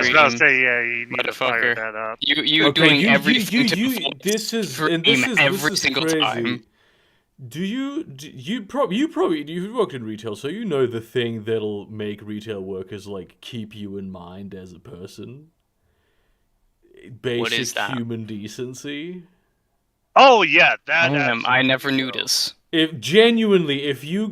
was about to say, yeah, you need to fire motherfucker. that up. You Okay, doing everything to the this is stream this every is single time. crazy. You worked in retail, so you know the thing that'll make retail workers like keep you in mind as a person. What is Basic that? human decency. Oh yeah, that I absolutely. never knew So. this. If genuinely, if you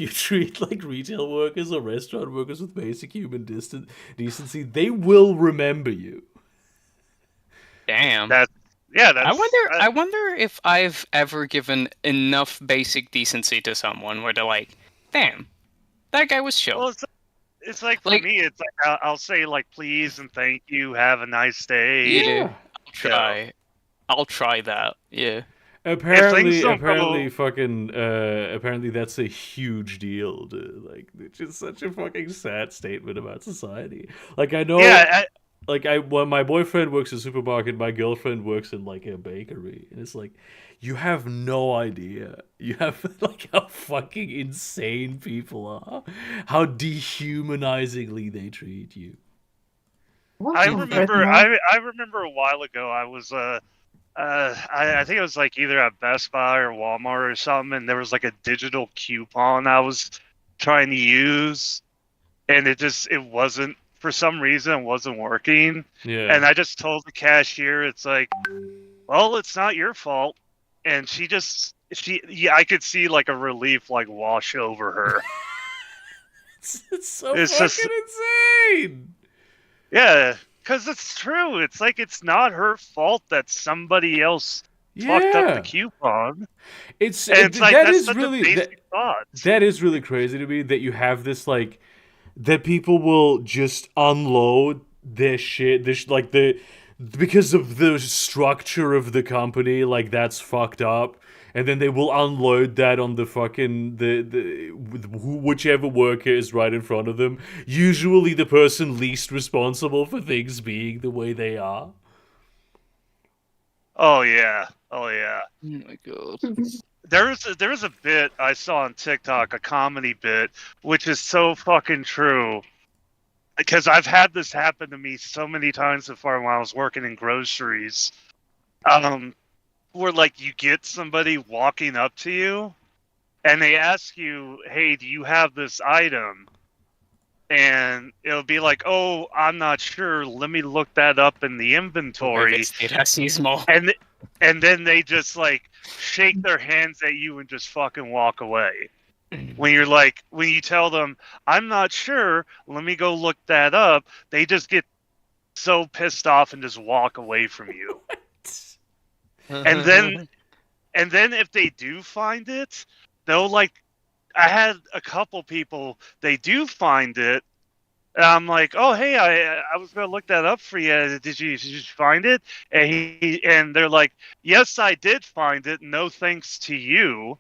treat like retail workers or restaurant workers with basic decency, they will remember you. Damn. That yeah, I that's wonder. I wonder if I've ever given enough basic decency to someone where they're like, "Damn, that guy was chill." well, it's like for Like, me, it's like I'll say like please and thank you, have a nice day. yeah, Yeah. I'll You know, try. I'll try that. Yeah. if things don't Apparently, go, fucking, apparently that's a huge deal. Like, it's just such a fucking sad statement about society. Like, I know, yeah, when my boyfriend works in a supermarket, my girlfriend works in like a bakery, and it's like, you have no idea. You have like how fucking insane people are, how dehumanizingly they treat you. I What remember, now? I remember a while ago, I was I think it was like either at Best Buy or Walmart or something, and there was like a digital coupon I was trying to use, and it wasn't for some reason it wasn't working, Yeah. and I just told the cashier, it's like, well, it's not your fault, and she yeah, I could see like a relief like wash over her. It's so It's just fucking insane. yeah, because it's true. It's like it's not her fault that somebody else fucked up the Yeah. coupon. And it's like That that's is such a really basic thought. that is really crazy to me that you have this like that people will just unload their shit like the because of the structure of the company, like that's fucked up, and then they will unload that on the fucking whichever worker is right in front of them, usually the person least responsible for things being the way they are. Oh yeah. Oh yeah. Oh my god. There was a bit I saw on TikTok, a comedy bit, which is so fucking true. Because I've had this happen to me so many times before when I was working in groceries. Um, where like you get somebody walking up to you and they ask you, "Hey, do you have this item?" And it'll be like, "Oh, I'm not sure. Let me look that up in the inventory." Racismo. And then they just like shake their hands at you and just fucking walk away. When you tell them, "I'm not sure. Let me go look that up," they just get so pissed off and just walk away from you. And then and then if they do find it, they'll like I had a couple people, they do find it. And I'm like, "Oh, hey, I was gonna look that up for you. Did you find it?" And they're like, "Yes, I did find it. No thanks to you."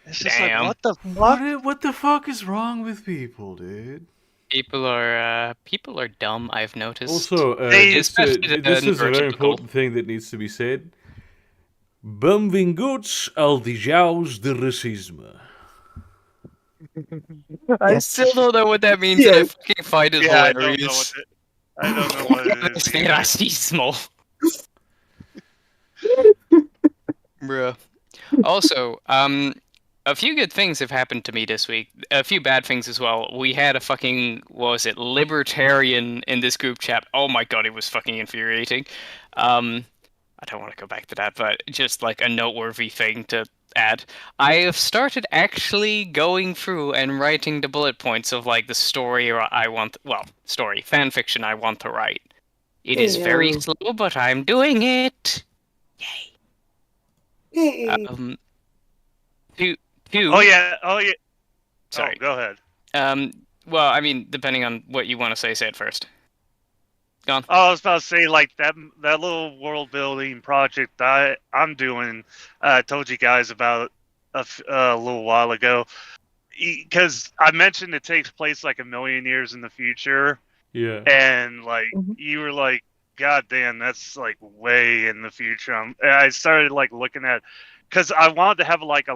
It's just like, Damn. what the fuck? What the fuck is wrong with people, dude? People are dumb, I've noticed. Also, They Especially the this is a very neurotypical. important thing that needs to be said. Benvinguts al Dijaus de Racisme. I still don't know what that means, and I fucking find it yeah, hilarious. I don't know what it is. Este Either. racismo. Bruh. Also, a few good things have happened to me this week. A few bad things as well. We had a fucking, what was it, libertarian in this group chat. Oh my god, it was fucking infuriating. I don't want to go back to that, but just like a noteworthy thing to add. I have started actually going through and writing the bullet points of like the story I want, well, story, fan fiction I want to write. It is very Damn. slow, but I'm doing it. Hey. Um, two, Oh yeah, oh yeah. sorry. Oh, go ahead. Well, I mean, depending on what you want to say it first. Go on. Oh, I was about to say like that little world building project I'm doing. I told you guys about a little while ago because I mentioned it takes place like a million years in the future, Yeah. and like Mhm. you were like, "God damn, that's like way in the future." And I started like looking at because I wanted to have like a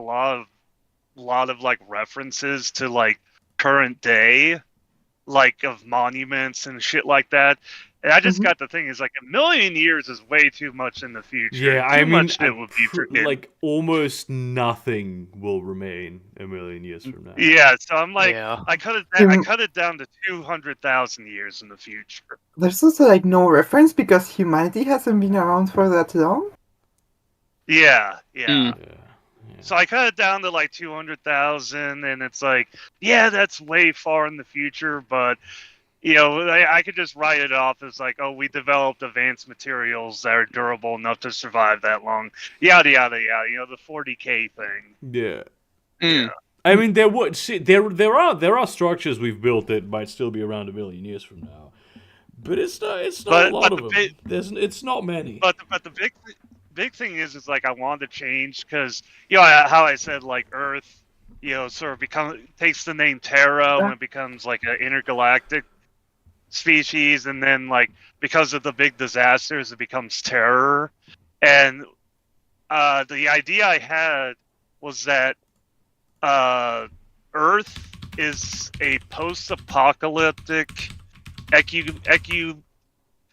lot of like references to like current day like of monuments and shit like that. And I just Mhm. got the thing is like a million years is way too much in the future. Yeah, I Too mean, much that would be freaking. like almost nothing will remain a million years from now. Yeah, so I'm like, Yeah. I cut it down to 200,000 years in the future. There's also like no reference because humanity hasn't been around for that long. Yeah. Mm. Yeah. So I cut it down to like 200,000, and it's like, yeah, that's way far in the future, but I could just write it off as like, oh, we developed advanced materials that are durable enough to survive that long. Yada yada yada. The 40K thing. Yeah. Mm. I mean, there are structures we've built that might still be around a million years from now, but it's not a But lot but of the them. big It's not many. but the big thing is like I wanted to change because how I said like Earth, sort of takes the name Terra when it becomes like an intergalactic species, and then like because of the big disasters, it becomes Terror. And the idea I had was that Earth is a post-apocalyptic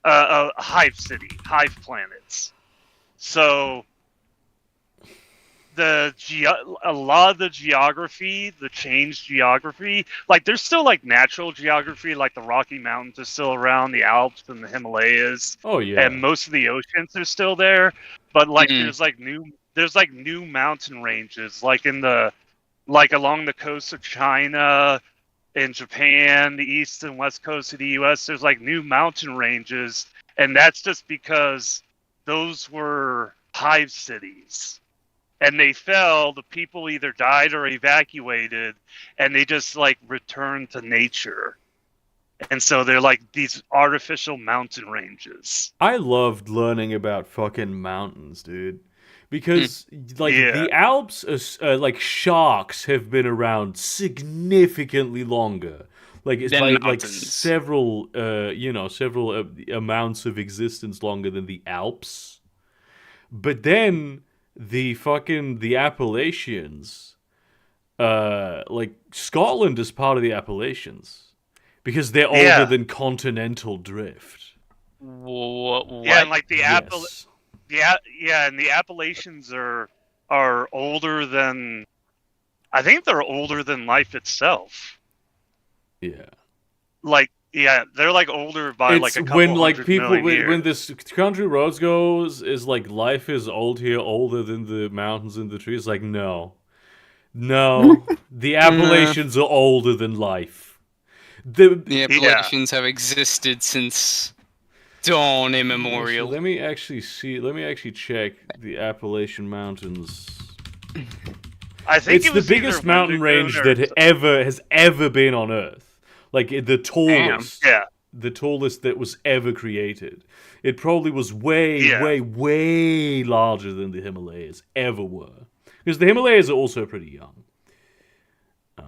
hive city, hive planets. So a lot of the geography, the changed geography, like there's still like natural geography, like the Rocky Mountains are still around, the Alps and the Himalayas, Oh yeah. and most of the oceans are still there. But like Mm. there's new mountain ranges, like along the coast of China, in Japan, the east and west coast of the U.S. There's like new mountain ranges, and that's just because those were hive cities. And they fell, the people either died or evacuated, and they just like returned to nature. And so they're like these artificial mountain ranges. I loved learning about fucking mountains, dude. Mm. Because like Yeah. the Alps, like sharks, have been around significantly longer. Like it's Then by like mountains. several, several amounts of existence longer than the Alps. But then the Appalachians, like Scotland is part of the Appalachians because they're older Yeah. than continental drift. What? Yeah, and like Yes. and the Appalachians are older than, I think they're older than life itself. Yeah. Like, yeah, they're like older by like a couple when like hundred people million when, years. when this country roads goes is like life is old here, older than the mountains and the trees. Like no, the Appalachians are older than life. The Yeah. Appalachians have existed since dawn immemorial. Let me actually see. Let me actually check the Appalachian Mountains. I think It's it the was biggest either mountain Wendigo range or- that has ever been on Earth. Like the tallest. Yeah. The tallest that was ever created. It probably was way, Yeah. way, way larger than the Himalayas ever were. Because the Himalayas are also pretty young.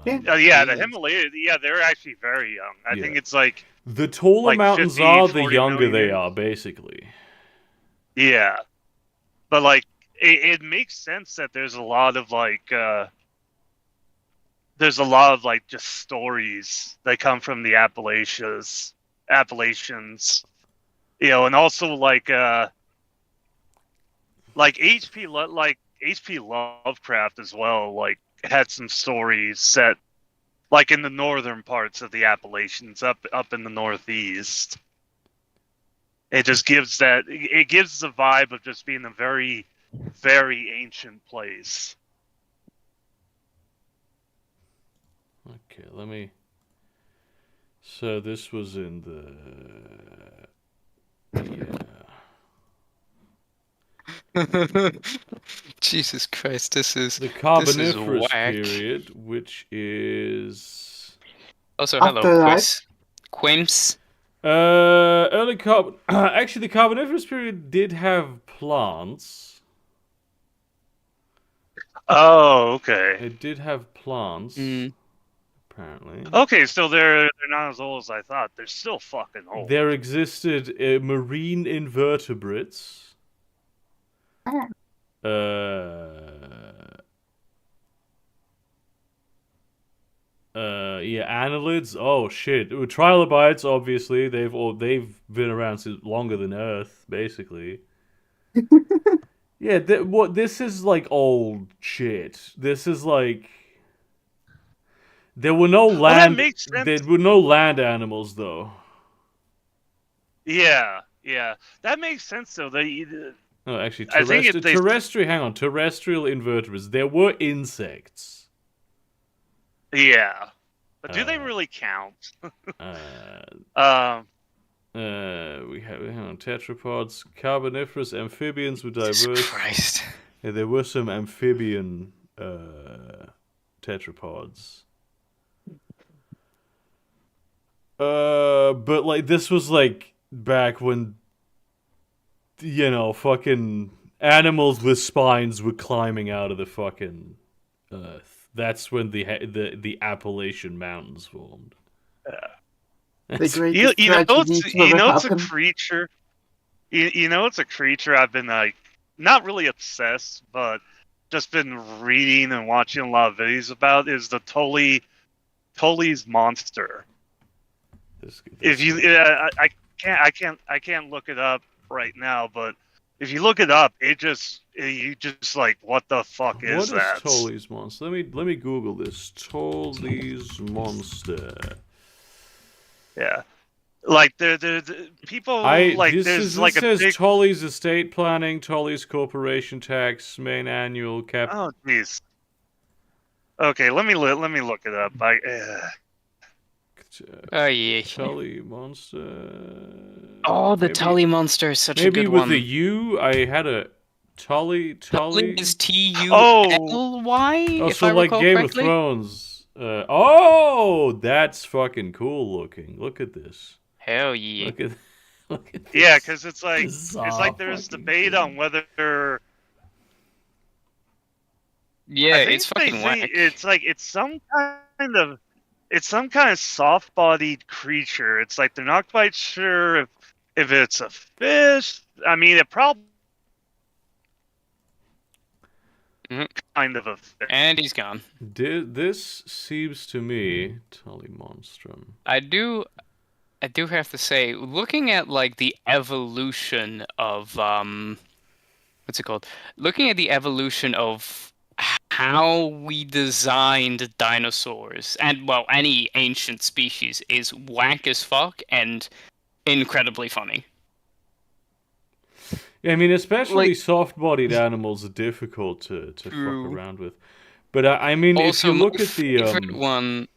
Yeah, the Himalayas, they're actually very young. I Yeah. think it's like, The taller like mountains 50, are, the 40 younger million they years. are, basically. Yeah. But like, it makes sense that there's a lot of just stories that come from the Appalachians, and also like H.P. Lovecraft as well, like had some stories set like in the northern parts of the Appalachians, up in the Northeast. It just gives the vibe of just being a very, very ancient place. Okay, let me. So this was in the. Yeah. Jesus Christ, this is The Carboniferous whack. period, which is. Also, hello, Afterlife. Quims. Early carbon. Actually, the Carboniferous period did have plants. Oh, okay. It did have plants. Mm. Apparently. Okay, so they're not as old as I thought. They're still fucking old. There existed marine invertebrates. annelids. Oh shit, trilobites. Obviously, they've been around since longer than Earth, basically. Yeah, this is like old shit. This is like there were no Well, that land. makes sense. There were no land animals though. Yeah, that makes sense though. No, actually, I think it they terrestrial. Hang on, terrestrial invertebrates. There were insects. yeah, but do they Uh, really count? uh, Um, we have hang on, tetrapods, carboniferous amphibians were Jesus diverse. Christ. Yeah, there were some amphibian tetrapods. But like this was like back when fucking animals with spines were climbing out of the fucking earth. That's when the Appalachian Mountains formed. The greatest you know tragedy to ever it's a happen. creature. You know it's a creature I've been like not really obsessed, but just been reading and watching a lot of videos about is the Tully's monster. If you, I can't look it up right now, but if you look it up, you just like, what the fuck is what that? is Tully's monster? Let me Google this. Tully's monster. Yeah, like the people like there's like a says big. Tully's estate planning, Tully's corporation tax, main annual cap. Oh jeez. Okay, let me look it up. Oh yeah. Tully monster. Oh, the Tully monster is such a Maybe good with one. a U, I had a Tully. Tully is Tully, Oh, if so I like recall Game correctly. of Thrones. Oh, that's fucking cool looking. Look at this. Hell yeah. Look at this. Yeah, because it's like bizarre there's fucking debate thing. on whether. Yeah, I think it's fucking whack. it's like it's some kind of soft-bodied creature. It's like they're not quite sure if it's a fish. I mean, it probably kind of a fish. And he's gone. This seems to me Tully monstrum. I do have to say, looking at like the evolution of what's it called? Looking at the evolution of how we designed dinosaurs and well any ancient species is whack as fuck and incredibly funny. Yeah, I mean, especially Like- soft-bodied animals are difficult to fuck True. around with. But I mean, if Also, you look my at the favorite one,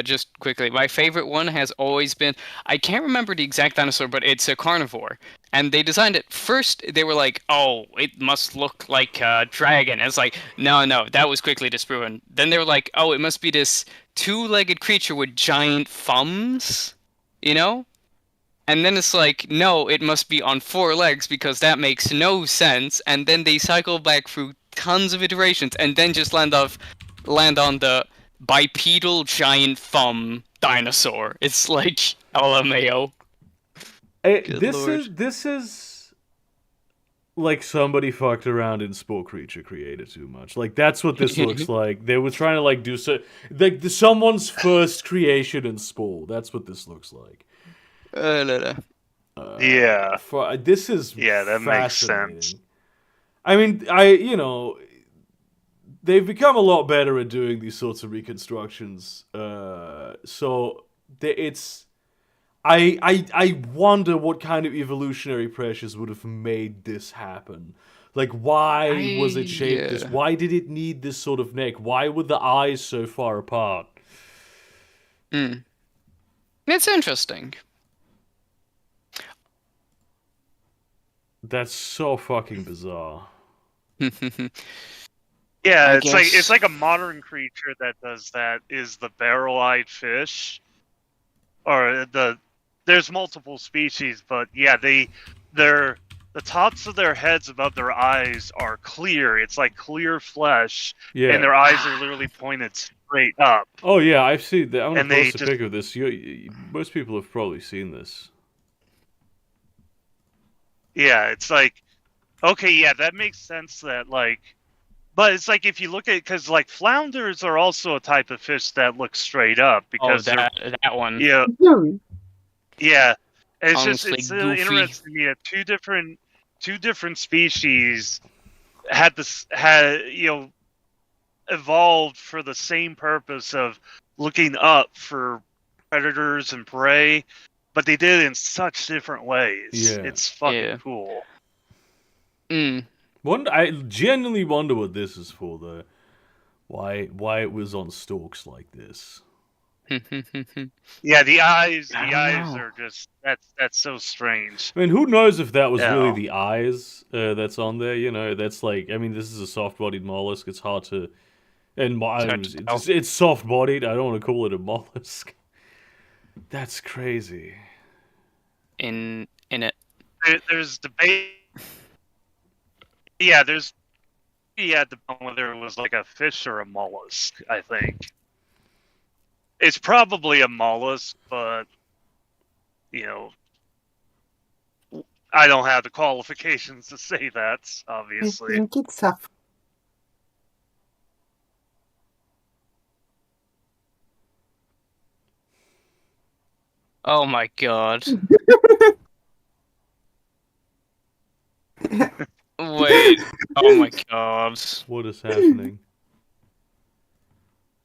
just quickly, my favorite one has always been, I can't remember the exact dinosaur, but it's a carnivore. And they designed it, first they were like, oh, it must look like a dragon. And it's like, no, that was quickly disproven. Then they were like, oh, it must be this two-legged creature with giant thumbs, you know? And then it's like, no, it must be on four legs because that makes no sense. And then they cycle back through tons of iterations and then just land on the bipedal giant thumb dinosaur. It's like LMAO. this is like somebody fucked around in Spore Creature Creator too much. Like that's what this looks like. They were trying to like do so like someone's first creation in Spore. That's what this looks like. Yeah. This is that makes fascinating. sense. I mean, they've become a lot better at doing these sorts of reconstructions. So it's I wonder what kind of evolutionary pressures would have made this happen. Like, why was it shaped this? Why did it need this sort of neck? Why were the eyes so far apart? It's interesting. That's so fucking bizarre. Yeah, it's like a modern creature that does that is the barrel-eyed fish, or there's multiple species, but yeah, the tops of their heads above their eyes are clear. It's like clear flesh, Yeah, and their eyes are literally pointed straight up. Oh yeah, I've seen that. I'm gonna And they post a pic of this. Most people have probably seen this. Yeah, it's like, okay, yeah, that makes sense that, like, But it's like if you look at because like flounders are also a type of fish that look straight up because they're that one. yeah Really? yeah. And it's Honestly, it's goofy. interesting to me that two different species had evolved for the same purpose of looking up for predators and prey, but they did it in such different ways. Yeah. It's fucking Yeah. cool. I genuinely wonder what this is for, though. Why it was on stalks like this? Yeah, the eyes I don't know. are just that's so strange. I mean, who knows if that was really Yeah. the eyes that's on there? You know, that's like, I mean, this is a soft-bodied mollusk. It's hard to, and hard to tell. it's soft-bodied. I don't want to call it a mollusk. That's crazy. In it. There's debate. Yeah, there's the whether it was like a fish or a mollusk. I think it's probably a mollusk, but you know, I don't have the qualifications to say that. I Obviously, think it's a. Oh my god. Wait. Oh my god. What is happening?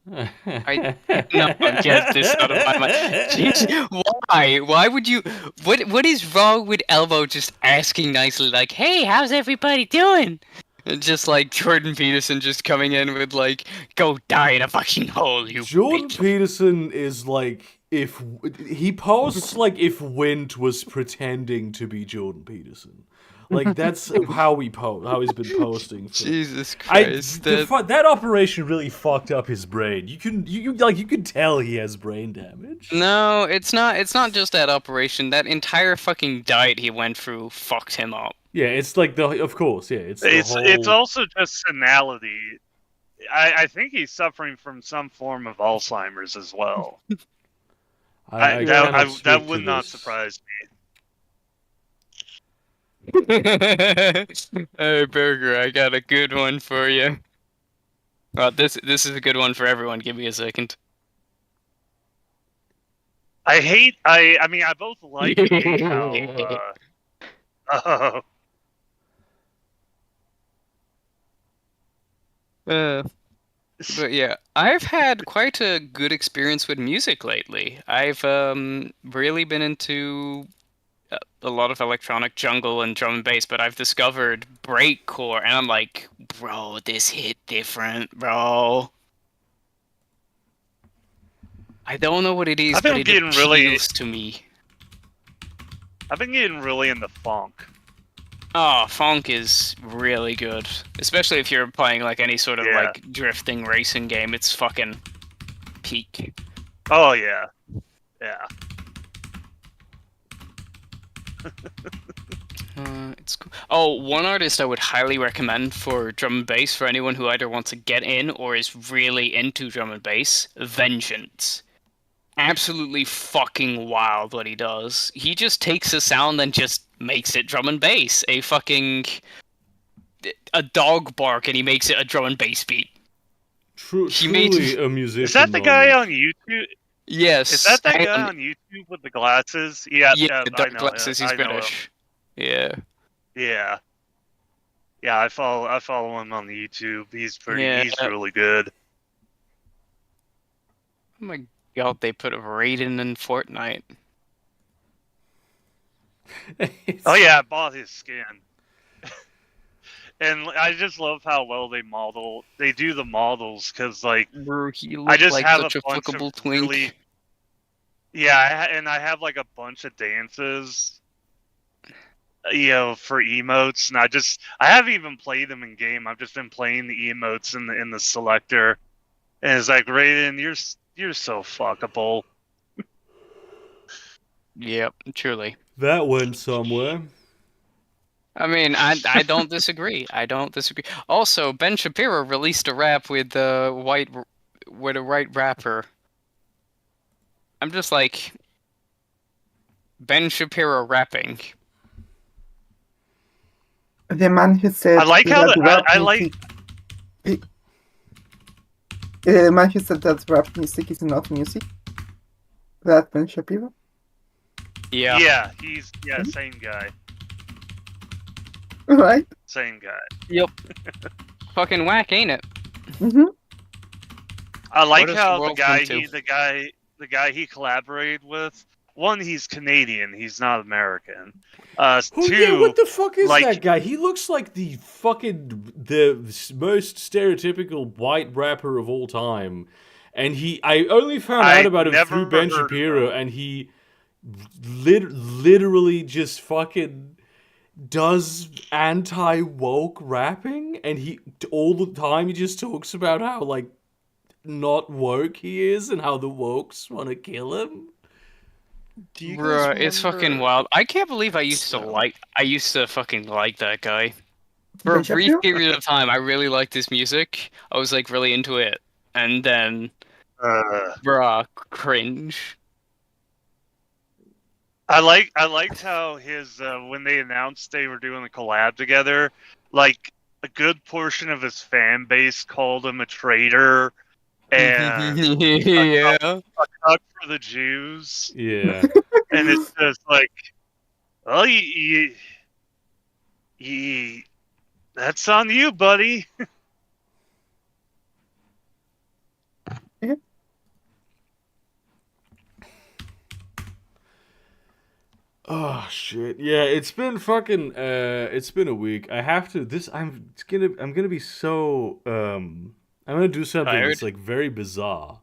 No, get this out of my mind. Jeez, why? Why would you? What is wrong with Elmo just asking nicely, like, "Hey, how's everybody doing?" And just like Jordan Peterson just coming in with like, "Go die in a fucking hole, you Jordan bitch." Peterson is like, if he posts like if Wint was pretending to be Jordan Peterson. Like that's how he's been posting. Jesus Christ! That operation really fucked up his brain. You can tell he has brain damage. No, it's not. It's not just that operation. That entire fucking diet he went through fucked him up. Yeah, it's like of course, yeah, it's it's also just senility. I think he's suffering from some form of Alzheimer's as well. That would not surprise me. Hey, Burger, I got a good one for you. Well, this is a good one for everyone. Give me a second. I mean, I both like and hate how. But yeah, I've had quite a good experience with music lately. I've really been into a lot of electronic jungle and drum and bass, but I've discovered breakcore, and I'm like, bro, this hit different, bro. I don't know what it is, but it appeals to me. I've been getting really into funk. Oh, funk is really good, especially if you're playing like any sort of like drifting racing game. It's fucking peak. Oh yeah, yeah. It's cool. Oh, one artist I would highly recommend for drum and bass for anyone who either wants to get in or is really into drum and bass, Vengeance. Absolutely fucking wild what he does. He just takes a sound and just makes it drum and bass. A dog bark and he makes it a drum and bass beat. Truly a musician. Is that the guy on YouTube? Yes. Is that guy on YouTube with the glasses? Yeah, the dark glasses. He's British. Yeah. Yeah. Yeah, I follow him on the YouTube. He's really good. Oh my god, they put a Raiden in Fortnite. Oh yeah, I bought his skin. And I just love how well they do the models, because like I just have such a bunch of twink. really, yeah, and I have like a bunch of dances, for emotes, and I haven't even played them in game. I've just been playing the emotes in the selector, and it's like, Raiden, you're so fuckable. Yep, truly. That went somewhere. I mean, I don't disagree. I don't disagree. Also, Ben Shapiro released a rap with a white rapper. I'm just like, Ben Shapiro rapping. The man who said I like how Matthew said that rap music is not music. That Ben Shapiro. Yeah. Yeah, same guy. Right? Same guy. Yep. Fucking whack, ain't it? Mm-hmm. I like does the how the world guy come to? the guy he collaborated with. One, he's Canadian. He's not American. Oh Two, yeah, what the fuck is like- that guy? He looks like the most stereotypical white rapper of all time. And I only found out about him never through Ben heard of Shapiro, him. and he literally just fucking does anti-woke rapping, and he all the time he just talks about how like not woke he is and how the wokes want to kill him. Do you guys Bruh, it's remember- fucking wild. I can't believe I used to fucking like that guy. For Ben a brief Shapiro? period of time, I really liked his music. I was like really into it. And then, bruh, cringe. I liked how his when they announced they were doing a collab together, like a good portion of his fan base called him a traitor and Yeah. a cuck for the Jews, Yeah. and it's just like, well, that's on you, buddy. Oh shit. Yeah, it's been fucking it's been a week. I have to I'm gonna be so I'm gonna do something that's Tired? like very bizarre.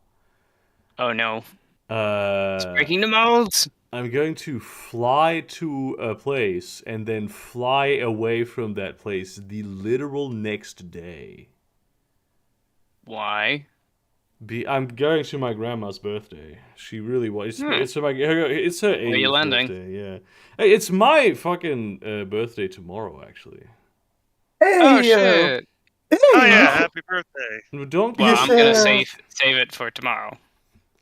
Oh no. Uh Breaking the molds. I'm going to fly to a place and then fly away from that place the literal next day. Why? I'm going to my grandma's birthday. She really was. Hmm. It's her 80th you landing? birthday. Yeah, hey, it's my fucking birthday tomorrow, actually. Hey, Oh shit. Hey, Oh yeah, happy birthday! No, don't Well, You I'm gonna should- save it for tomorrow.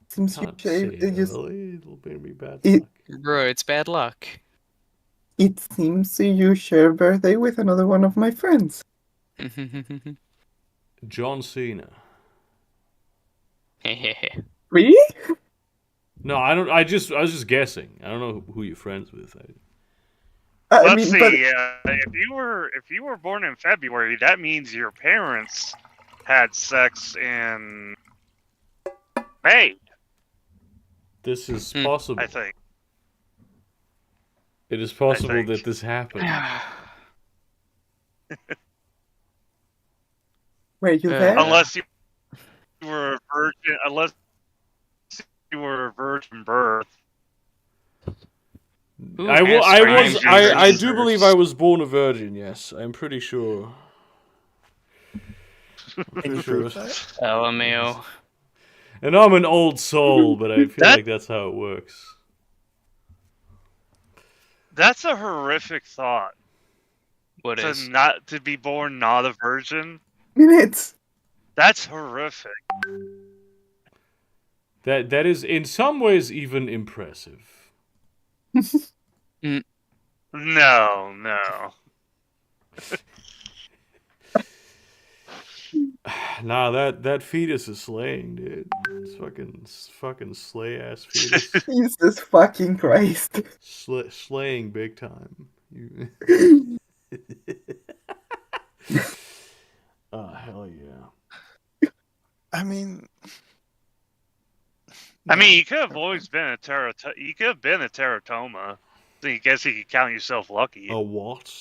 Seems you can't say should- you- early. It'll bring me bad It- luck. Bro, it's bad luck. It seems you share a birthday with another one of my friends. John Cena. Really? No, I don't. I was just guessing. I don't know who you're friends with. I Let's mean, see. but If you were born in February, that means your parents had sex in May. This is Hmm. possible. I think. It is possible think. that this happened. were you there? Unless you were a virgin. Unless you were a virgin birth. Who I has I do strangers? believe I was born a virgin. Yes, I'm pretty sure. Can you Sure. prove that? LMAO. And I'm an old soul, but I feel That- like that's how it works. That's a horrific thought. What is? To be born not a virgin. Minutes. That's horrific. That is in some ways even impressive. No, no. Nah, that fetus is slaying, dude. It's fucking slay ass fetus. Jesus fucking Christ. Slaying big time. Oh hell yeah. I mean, I mean, you could have always been a You could have been a teratoma. So I guess you could count yourself lucky. A what?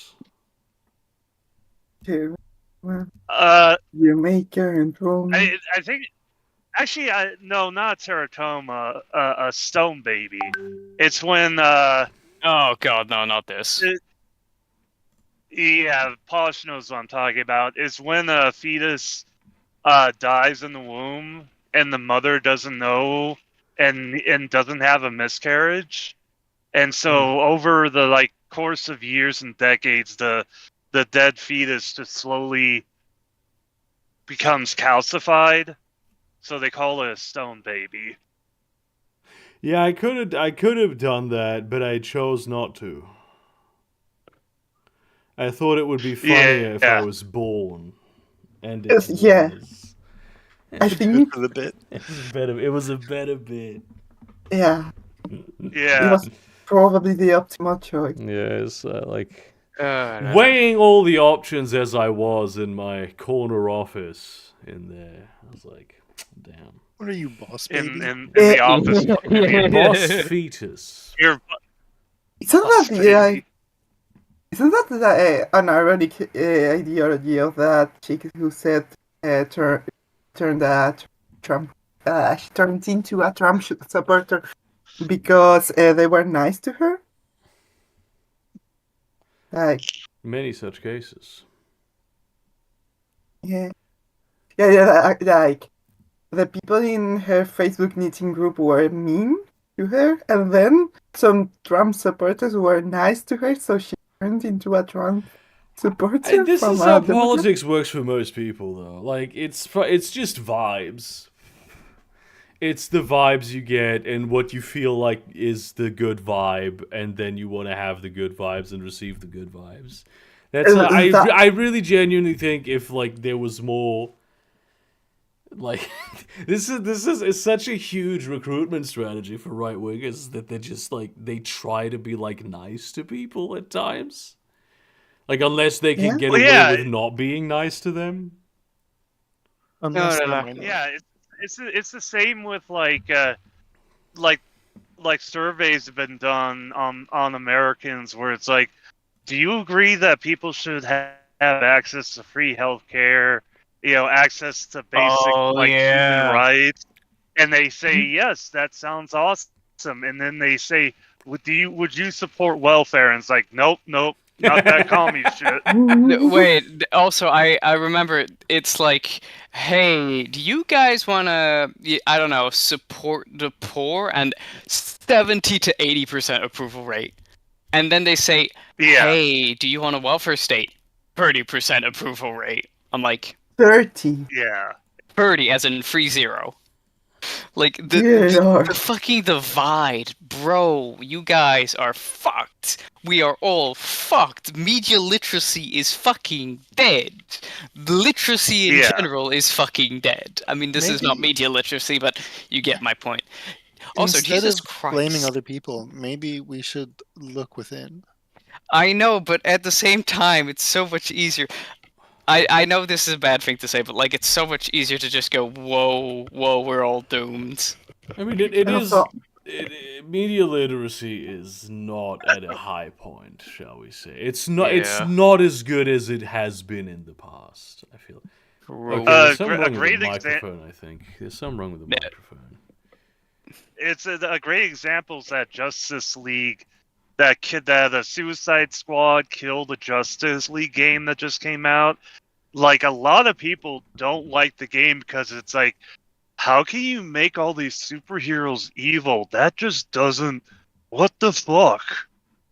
You, You make and roll. I think actually, no, not a teratoma. A stone baby. It's when Oh god, no, not this. yeah, Polish knows what I'm talking about. It's when a fetus dies in the womb and the mother doesn't know and doesn't have a miscarriage, and so over the course of years and decades, the dead fetus just slowly becomes calcified, so they call it a stone baby. Yeah, I could have done that, but I chose not to. I thought it would be funnier if I Yeah. was born. And Yes, it yeah. was. I think, for the bit. It was a better bit. yeah, Yeah. it was probably the optimal choice. Yeah, it's like No. weighing all the options as I was in my corner office in there. I was like, damn. What are you, boss baby? In the office. Boss fetus. You're Isn't boss, that baby. isn't that an ironic ideology of that chick who said turned that Trump she turned into a Trump supporter because they were nice to her? Like, Many such cases. yeah, like the people in her Facebook knitting group were mean to her, and then some Trump supporters were nice to her, so she turned into a Trump supporter. This from is a how Democrat. politics works for most people, though. Like it's just vibes. It's the vibes you get and what you feel like is the good vibe, and then you want to have the good vibes and receive the good vibes. That's I really genuinely think if like there was more. Like this is it's such a huge recruitment strategy for right wingers that they're just like they try to be like nice to people at times. Like unless they can Yeah. get Well, away yeah. with not being nice to them. Unless no. they're minorities. Yeah, it's the same with like surveys have been done on Americans where it's like, do you agree that people should have access to free healthcare, access to basic human rights? And they say yes, that sounds awesome. And then they say, would you support welfare? And it's like, nope, not that commie shit. Wait, also, I remember it's like, hey, do you guys want to, I don't know, support the poor? And 70 to 80% approval rate. And then they say, Yeah. hey, do you want a welfare state? 30% approval rate. I'm like, 30. Yeah. 30 as in 30. Like Dear Lord. the fucking divide, bro. You guys are fucked. We are all fucked. Media literacy is fucking dead. Literacy in Yeah. general is fucking dead. I mean, this is not Maybe- media literacy, but you get my point. Also, Instead Jesus of Christ. blaming other people, maybe we should look within. I know, but at the same time, it's so much easier. I know this is a bad thing to say, but like it's so much easier to just go, whoa, we're all doomed. I mean, it And is. also- Media literacy is not at a high point, shall we say? It's not. It's Yeah. not as good as it has been in the past. I feel. Okay, Uh, there's something a wrong with great the exa- microphone. I think there's something wrong with the Yeah. microphone. It's a great example is that Justice League, that the Suicide Squad Kill the Justice League game that just came out. Like a lot of people don't like the game because it's like, how can you make all these superheroes evil? That just doesn't. What the fuck?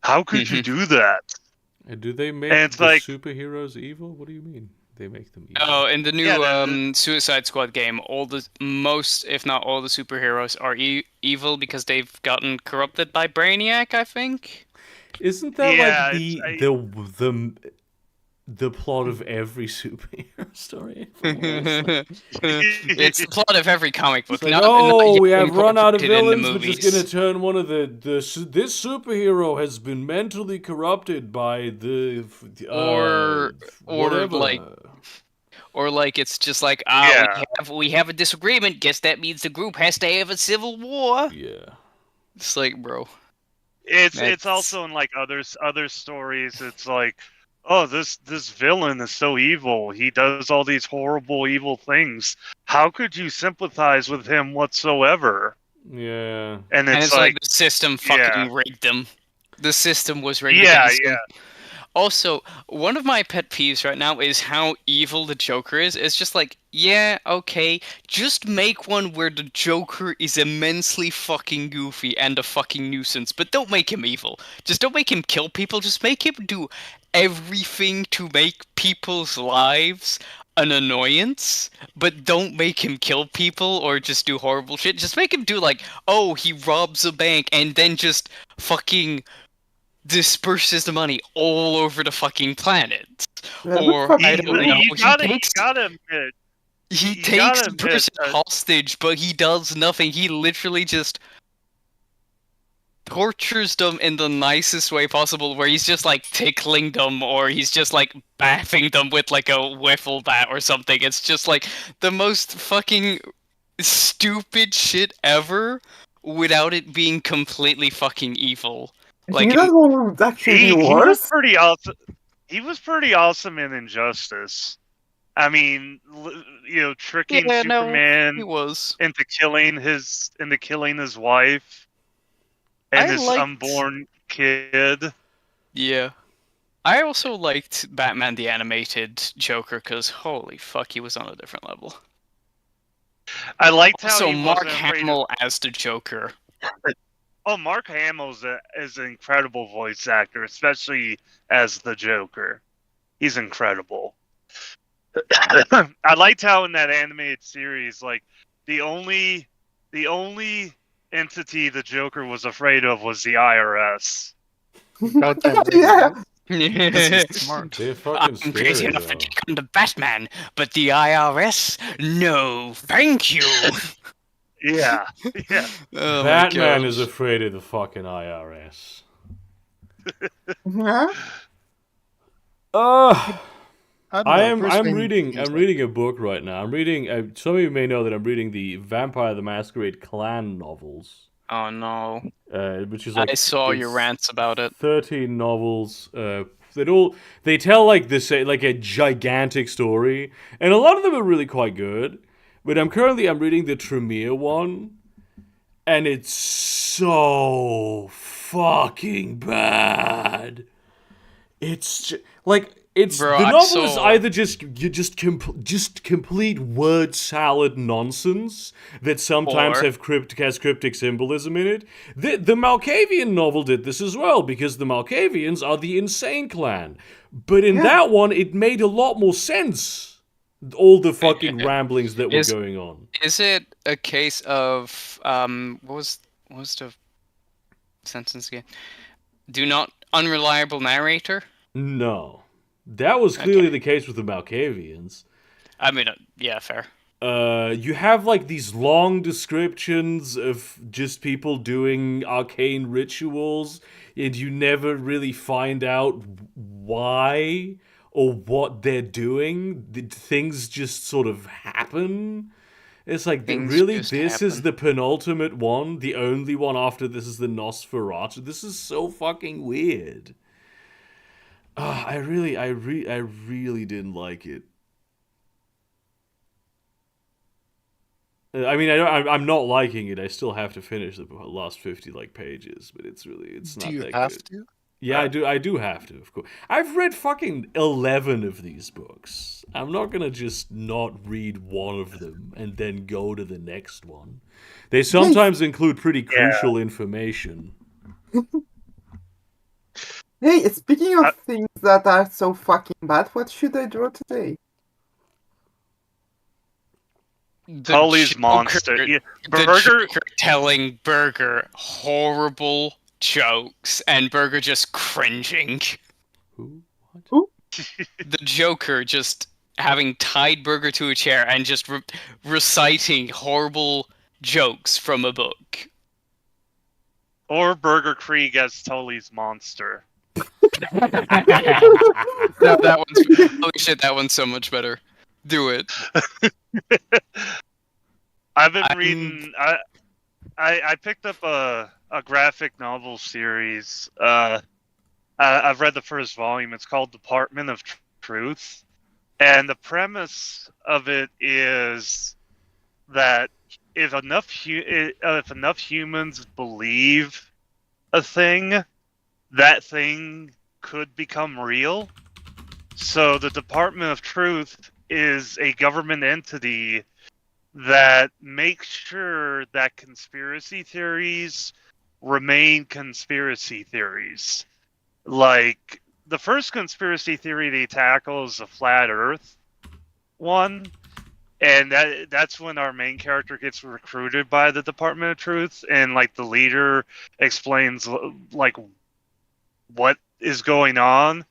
How could you do that? And do they make And it's the like- superheroes evil? What do you mean? They make them evil? Oh, in the new Yeah, the- Suicide Squad game, most, if not all, the superheroes are evil because they've gotten corrupted by Brainiac, I think. Isn't that Yeah, like the plot of every superhero story? It's the plot of every comic book. It's like, not yet we have run out of incorporated in the villains. We're just movies. gonna turn one of this superhero has been mentally corrupted by the Or whatever. like- Or like it's just like Yeah. we have a disagreement. Guess that means the group has to have a civil war. Yeah. It's like, bro. It's That's- also in like other stories. It's like, oh, this villain is so evil. He does all these horrible, evil things. How could you sympathize with him whatsoever? Yeah. And And it's it's like, like, the system fucking rigged them. The system was rigged. yeah, against them. yeah. Also, one of my pet peeves right now is how evil the Joker is. It's just like, yeah, okay, just make one where the Joker is immensely fucking goofy and a fucking nuisance, but don't make him evil. Just don't make him kill people, just make him do everything to make people's lives an annoyance, but don't make him kill people or just do horrible shit. Just make him do like, oh, he robs a bank and then just fucking disperses the money all over the fucking planet. That would Or fucking I You, don't know. you He gotta takes admit, He You takes gotta the admit, person hostage, but he does nothing. He literally just tortures them in the nicest way possible, where he's just like tickling them, or he's just like baffing them with like a wiffle bat or something. It's just like the most fucking stupid shit ever, without it being completely fucking evil. I Like, think that one would actually be he was worse. pretty awesome. He was pretty awesome in Injustice. I mean, tricking yeah, no, Superman he was. into killing his wife and I his liked. unborn kid. Yeah. I also liked Batman the Animated Joker, because holy fuck, he was on a different level. I liked how So he Mark wasn't afraid Hamill as the Joker. Oh, Mark Hamill is an incredible voice actor, especially as the Joker. He's incredible. I liked how in that animated series, like the only entity the Joker was afraid of was the IRS. Goddamn Yeah. because he's smart. They're fucking I'm scary, crazy enough to though. take on the Batman, but the IRS? No, thank you. Yeah, yeah. Oh my Batman gosh. is afraid of the fucking IRS. Yeah. I don't know. I'm Bruce I'm Wayne reading seems I'm like- reading a book right now. I'm reading. Some of you may know that I'm reading the Vampire the Masquerade Clan novels, Oh no. which is like I saw your it's rants about it. 13 novels. They tell like this like a gigantic story, and a lot of them are really quite good. But I'm reading the Tremere one, and it's so fucking bad. It's like Bro, the I novel is saw- either just complete word salad nonsense that sometimes Or- has cryptic symbolism in it. The Malkavian novel did this as well, because the Malkavians are the insane clan. But in that one, it made a lot more sense. All the fucking ramblings that were going on. Is it a case of what was the sentence again? Do not unreliable narrator? No, that was clearly the case with the Malkavians. I mean, yeah, fair. You have like these long descriptions of just people doing arcane rituals, and you never really find out why or what they're doing. Things just sort of happen. It's like, Things really, just this is happen. the penultimate one, the only one after this is the Nosferatu. This is so fucking weird. I really didn't like it. I mean, I'm not liking it. I still have to finish the last 50 pages, but it's not Do you that have good. to? Yeah, I do have to, of course. I've read fucking 11 of these books. I'm not gonna just not read one of them and then go to the next one. They sometimes include pretty crucial information. Hey, speaking of things that are so fucking bad, what should I draw today? Tully's monster. Yeah, The Burger. Joker telling Burger horrible jokes, and Burger just cringing. Who? What? The Joker just having tied Burger to a chair and just reciting horrible jokes from a book. Or Burger Krieg as Tully's monster. That one's holy shit. That one's so much better. Do it. I've been reading. I picked up a graphic novel series. I've read the first volume. It's called Department of Truth, and the premise of it is that if enough humans believe a thing, that thing could become real. So the Department of Truth is a government entity that makes sure that conspiracy theories remain conspiracy theories. Like, the first conspiracy theory they tackle is the flat Earth one, and that's when our main character gets recruited by the Department of Truth, and like the leader explains like what is going on.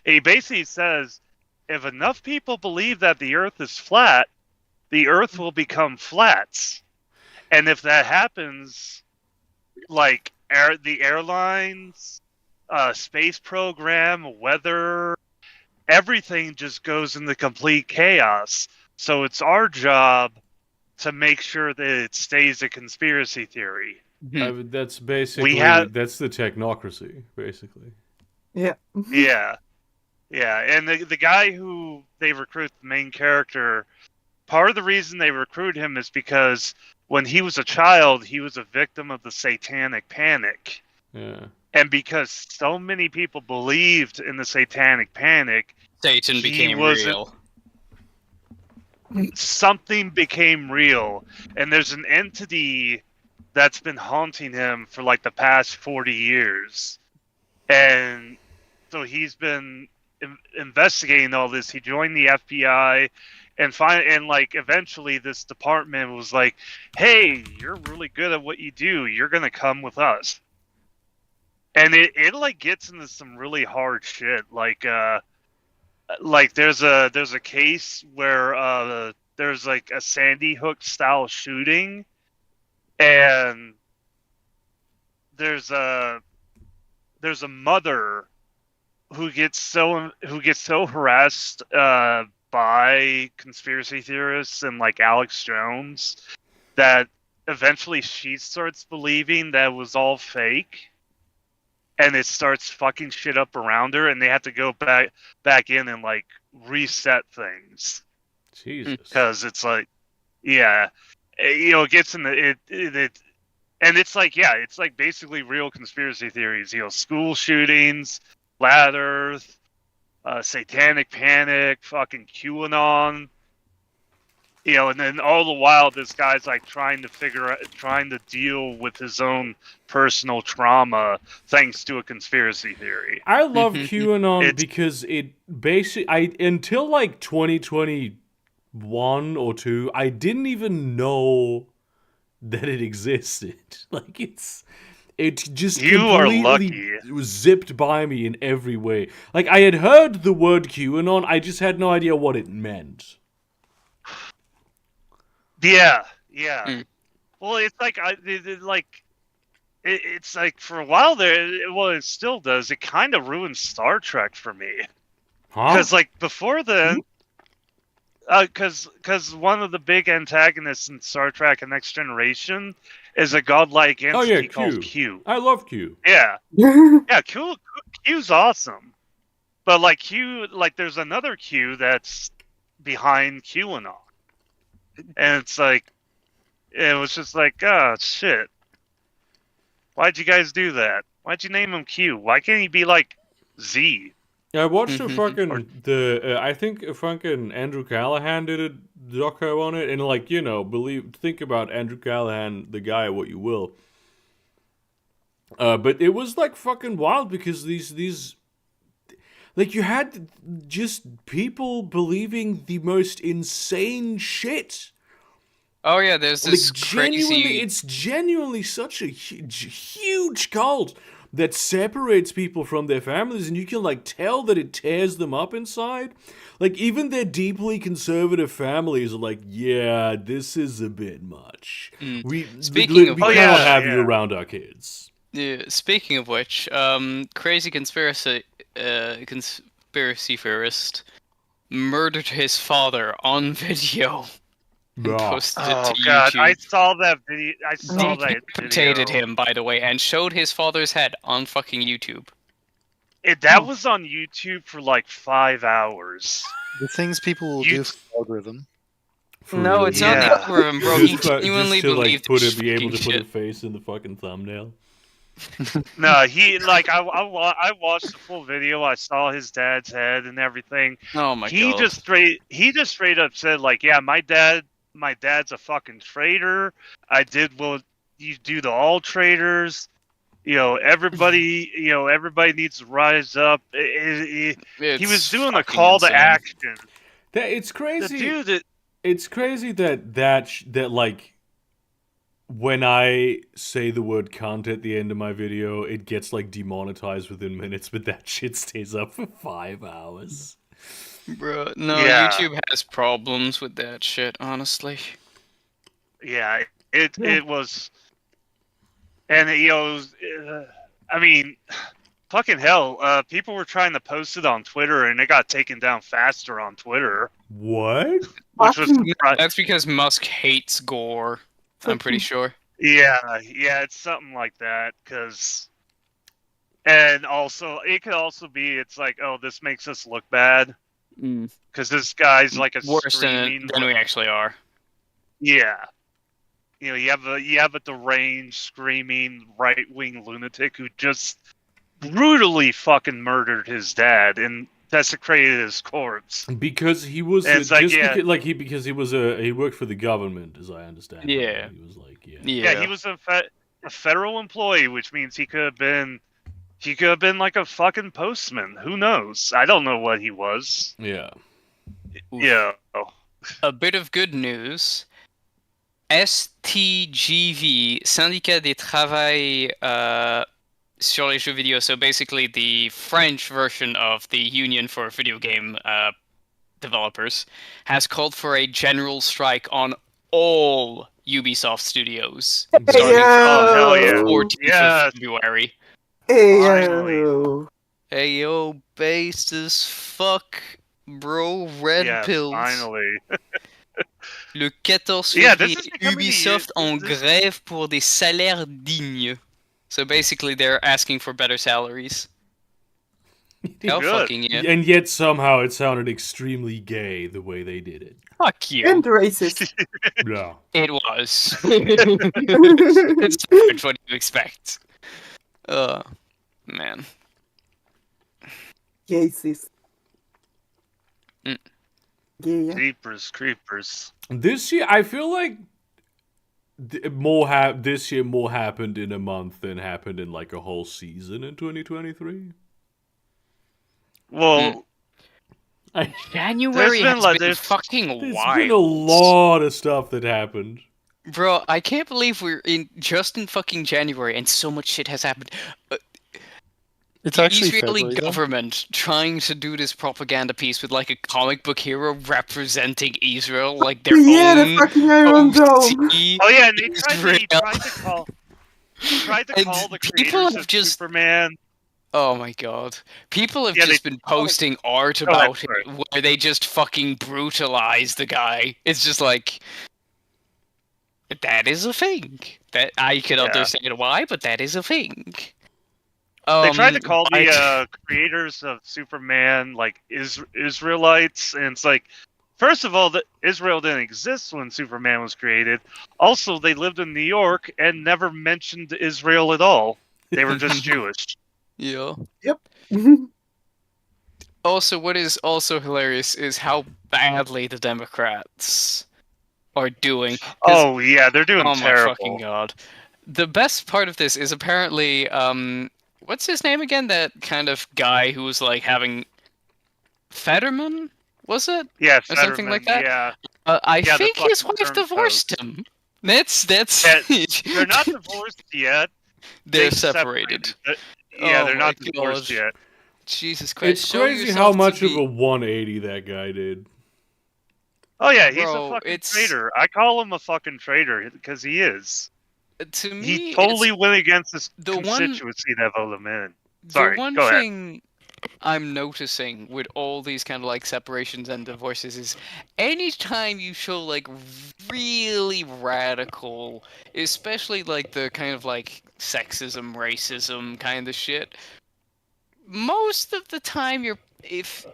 He basically says, if enough people believe that the Earth is flat, the Earth will become flat. And if that happens, like the airlines, space program, weather, everything just goes into complete chaos. So it's our job to make sure that it stays a conspiracy theory. That's We basically have, that's the technocracy, basically. Yeah. yeah, and the guy who they recruit, the main character, part of the reason they recruit him is because when he was a child, he was a victim of the satanic panic. Yeah. And because so many people believed in the satanic panic, Satan he became wasn't. real. Something became real, and there's an entity that's been haunting him for like the past 40 years. And so he's been investigating all this. He joined the FBI, and like eventually this department was like, "Hey, you're really good at what you do. You're gonna come with us." And it like gets into some really hard shit. Like there's a case where there's like a Sandy Hook style shooting, and there's a mother who gets so harassed by conspiracy theorists and like Alex Jones that eventually she starts believing that it was all fake, and it starts fucking shit up around her, and they have to go back in and like reset things Jesus. because it's like, yeah, it gets in it and it's like, yeah, it's like basically real conspiracy theories. School shootings, flat Earth, satanic panic, fucking QAnon. And then all the while, this guy's like trying to deal with his own personal trauma thanks to a conspiracy theory. I love QAnon because it basically, until like 2021 or 2, I didn't even know that it existed. Like it just You are completely lucky. zipped by me in every way. Like I had heard the word QAnon, I just had no idea what it meant. Yeah. Well, it's like it's like for a while there. Well, it still does. It kind of ruined Star Trek for me Huh? because like before then, because one of the big antagonists in Star Trek: and Next Generation is a godlike entity called Q. I love Q. Yeah, Q's awesome, but like Q, like there's another Q that's behind QAnon, and it's like it was just like, oh shit, why'd you guys do that? Why'd you name him Q? Why can't he be like Z? Yeah, I watched I think fucking Andrew Callahan did a doco on it, and like, think about Andrew Callahan, the guy, what you will. But it was like fucking wild because these like you had just people believing the most insane shit. Oh yeah, there's this crazy. It's genuinely such a huge cult that separates people from their families, and you can like tell that it tears them up inside. Like even their deeply conservative families are like, yeah, this is a bit much. We cannot have you around our kids. Yeah, speaking of which, crazy conspiracy theorist murdered his father on video. And posted it to God, YouTube. I saw that video. Decapitated him, by the way, and showed his father's head on fucking YouTube. That was on YouTube for like 5 hours. The things people will do for the algorithm. No, it's not the algorithm, bro. He genuinely believed be able to put a face in the fucking thumbnail. No, he like I watched the full video. I saw his dad's head and everything. Oh my god. He just straight up said like, yeah, my dad's a fucking traitor. I did what you do to all traitors. Everybody needs to rise up. He was doing a call to action. It's crazy. The dude it's crazy that like when I say the word cunt at the end of my video, it gets like demonetized within minutes, but that shit stays up for 5 hours. Bro, no, Yeah. YouTube has problems with that shit, honestly. Yeah, Yeah. it was, and it was, I mean, fucking hell, people were trying to post it on Twitter, and it got taken down faster on Twitter, What? which was Fucking- That's because Musk hates gore, I'm pretty sure. yeah, it's something like that, and also it could also be it's like, oh, this makes us look bad because this guy's like a Worse screaming, than we actually are. yeah. You have a deranged, screaming right-wing lunatic who just brutally fucking murdered his dad and desecrated his corpse. Because he was And it's like, just yeah. because he was he worked for the government, as I understand. Yeah. He was like, yeah. Yeah, he was a federal employee, which means he could have been like a fucking postman. Who knows? I don't know what he was. Yeah. Oof. Yeah. A bit of good news. STGV, Syndicat des Travail sur les jeux vidéo, so basically the French version of the Union for Video Game Developers, has called for a general strike on all Ubisoft studios starting Oh, hell yeah. from 14th Yes. of February. Finally. Hey yo, based as fuck, bro. Red Yeah, pills. finally. Le 14 Yeah, février, this is becoming Ubisoft en this- grève pour des salaires dignes. So basically, they're asking for better salaries. Hell Good. fucking yeah. And yet somehow it sounded extremely gay the way they did it. Fuck you. And racist. Yeah. It was. It's pretty what you expect. Man. Racist. Mm. Yeah. Creepers. This year, I feel like this year more happened in a month than happened in like a whole season in 2023. Well, January been has like been this- fucking There's wild. been a lot of stuff that happened. Bro, I can't believe we're in fucking January and so much shit has happened. It's The actually Israeli February, though. government trying to do this propaganda piece with like a comic book hero representing Israel, like their Yeah, the own fucking Iron Dome. OC. oh yeah, and they Israel. tried to call And the people creators have of just- Superman. Oh my god. People have Yeah, just they- been posting art Go ahead, about sorry. it where they just fucking brutalize the guy. It's just like that is a thing. That I can Yeah. understand why, but that is a thing. They tried to call but- the creators of Superman like Israelites, and it's like, first of all, that Israel didn't exist when Superman was created. Also, they lived in New York and never mentioned Israel at all. They were just Jewish. Yeah. Yep. Also, what is also hilarious is how badly the Democrats are doing. 'Cause- Oh yeah, they're doing oh my terrible. fucking god. The best part of this is apparently, what's his name again? That kind of guy who was like having Fetterman, was it? Yeah, Or something like Fetterman, that? Yeah, I Yeah, the think his fucking wife term divorced post. him. That's Yeah, they're not divorced yet. they're They separated. Yeah, Oh they're not my divorced God. yet. Jesus Christ! It's show crazy yourself how to much of be- a 180 that guy did. Oh yeah, he's Bro, a fucking it's- traitor. I call him a fucking traitor because he is. To me, He it's- totally went against his the one- constituency that voted him in. Sorry, the one go ahead. thing I'm noticing with all these kind of like separations and divorces is anytime you show like really radical, especially like the kind of like sexism, racism kind of shit, most of the time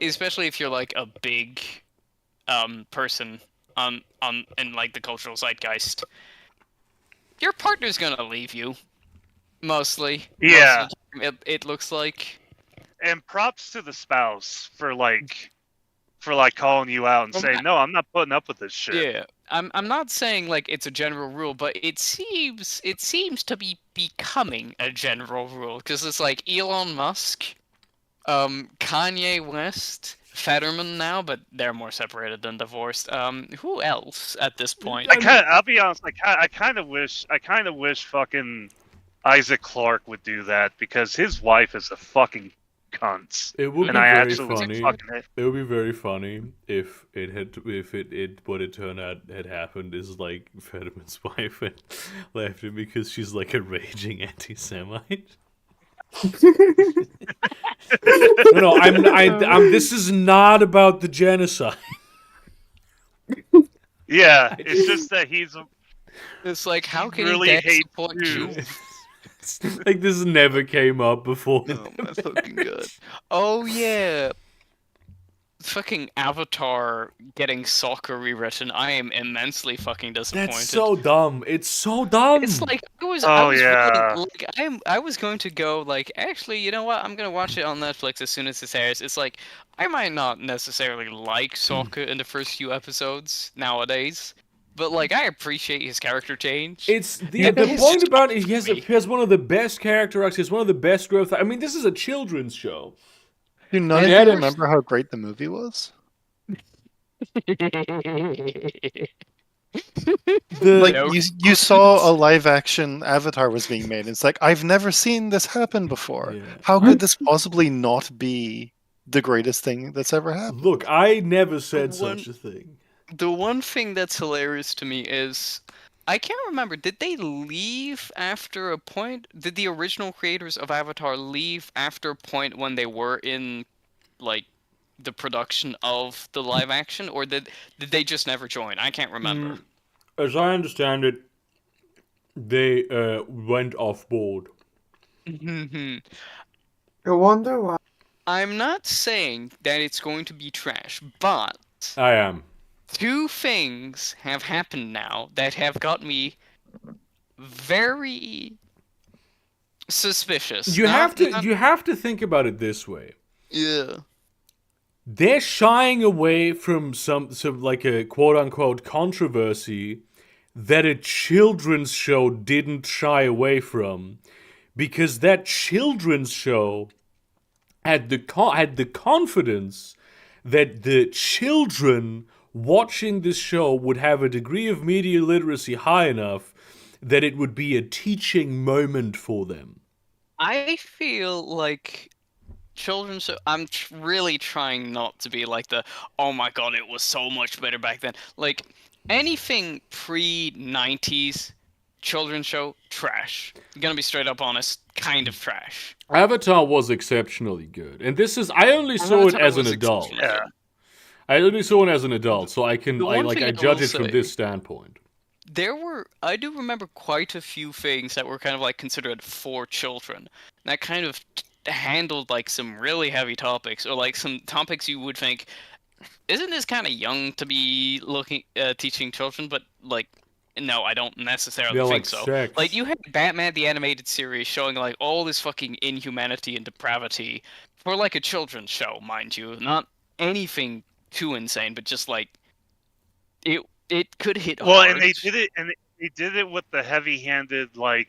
especially if you're like a big person on in like the cultural zeitgeist, your partner's gonna leave you. Mostly. Yeah. Most of the time, it looks like. And props to the spouse for calling you out and Well, saying, "No, I'm not putting up with this shit." Yeah. I'm not saying like it's a general rule, but it seems to be becoming a general rule because it's like Elon Musk, Kanye West, Fetterman now, but they're more separated than divorced. Who else at this point? I'll be honest. I kind of wish fucking Isaac Clarke would do that because his wife is a fucking cunts. It would And be I very absolutely funny. fucking hate. It would be very funny if what it turned out had happened is like Fetterman's wife had left him because she's like a raging anti-Semite. No, I'm. This is not about the genocide. Yeah, it's just that It's like, how can really your dad hates support Jews. Jews? Like this never came up before. Oh my fucking god. Oh yeah. Fucking Avatar getting soccer rewritten. I am immensely fucking disappointed. That's so dumb. It's so dumb. It's like I was Oh, really, yeah. like I was going to go like, actually, you know what? I'm gonna watch it on Netflix as soon as it airs. It's like I might not necessarily like Sokka in the first few episodes nowadays, but like I appreciate his character change. It's the And the his point about it. story. He has one of the best character arcs. He has one of the best growth. I mean, this is a children's show. Do none of Yeah, you there's- remember how great the movie was? Like No. you saw a live action Avatar was being made. It's like I've never seen this happen before. Yeah. How could this possibly not be the greatest thing that's ever happened? Look, I never said One- such a thing. The one thing that's hilarious to me is I can't remember, did they leave after a point? Did the original creators of Avatar leave after a point when they were in like the production of the live action, or did they just never join? I can't remember. As I understand it, they went off board. I wonder why. I'm not saying that it's going to be trash, but I am. two things have happened now that have got me very suspicious. You have to think about it this way. Yeah. They're shying away from some like a quote unquote controversy that a children's show didn't shy away from, because that children's show had the confidence that the children watching this show would have a degree of media literacy high enough that it would be a teaching moment for them. I feel like children's show. I'm really trying not to be like the, oh my god, it was so much better back then. Like anything pre-90s children's show, trash. Gonna be straight up honest, kind of trash. Avatar was exceptionally good, and this is I only saw it Avatar as an was adult. exceptionally good. I only saw it as an adult, so I can The one thing I I judge will it from say- this standpoint. I do remember quite a few things that were kind of like considered for children. That kind of handled like some really heavy topics, or like some topics you would think, isn't this kind of young to be teaching children? But like, no, I don't necessarily Yeah, think like so. sex. Like you had Batman the animated series showing like all this fucking inhumanity and depravity for like a children's show, mind you, not anything too insane, but just like it could hit Well, hard. and they did it with the heavy-handed, like,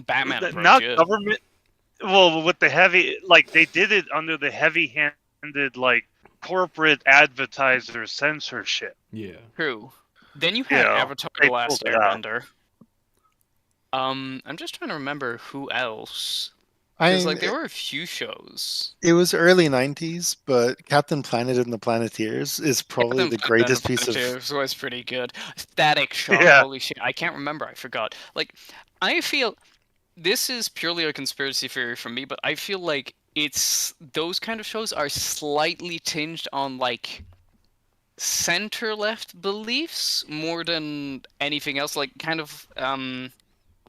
Batman approach, not yeah. government. Well, with the heavy, like they did it under the heavy-handed, like corporate advertiser censorship. Yeah. True. Then you had Yeah, Avatar: they The Last pulled it out. Airbender. I'm just trying to remember who else. I Because mean, like there were a few shows. it was early '90s, but Captain Planet and the Planeteers is probably the greatest piece of. It was pretty good. Static Shock. Yeah. Holy shit! I can't remember. I forgot. Like, I feel this is purely a conspiracy theory from me, but I feel like it's those kind of shows are slightly tinged on like center left beliefs more than anything else. Like kind of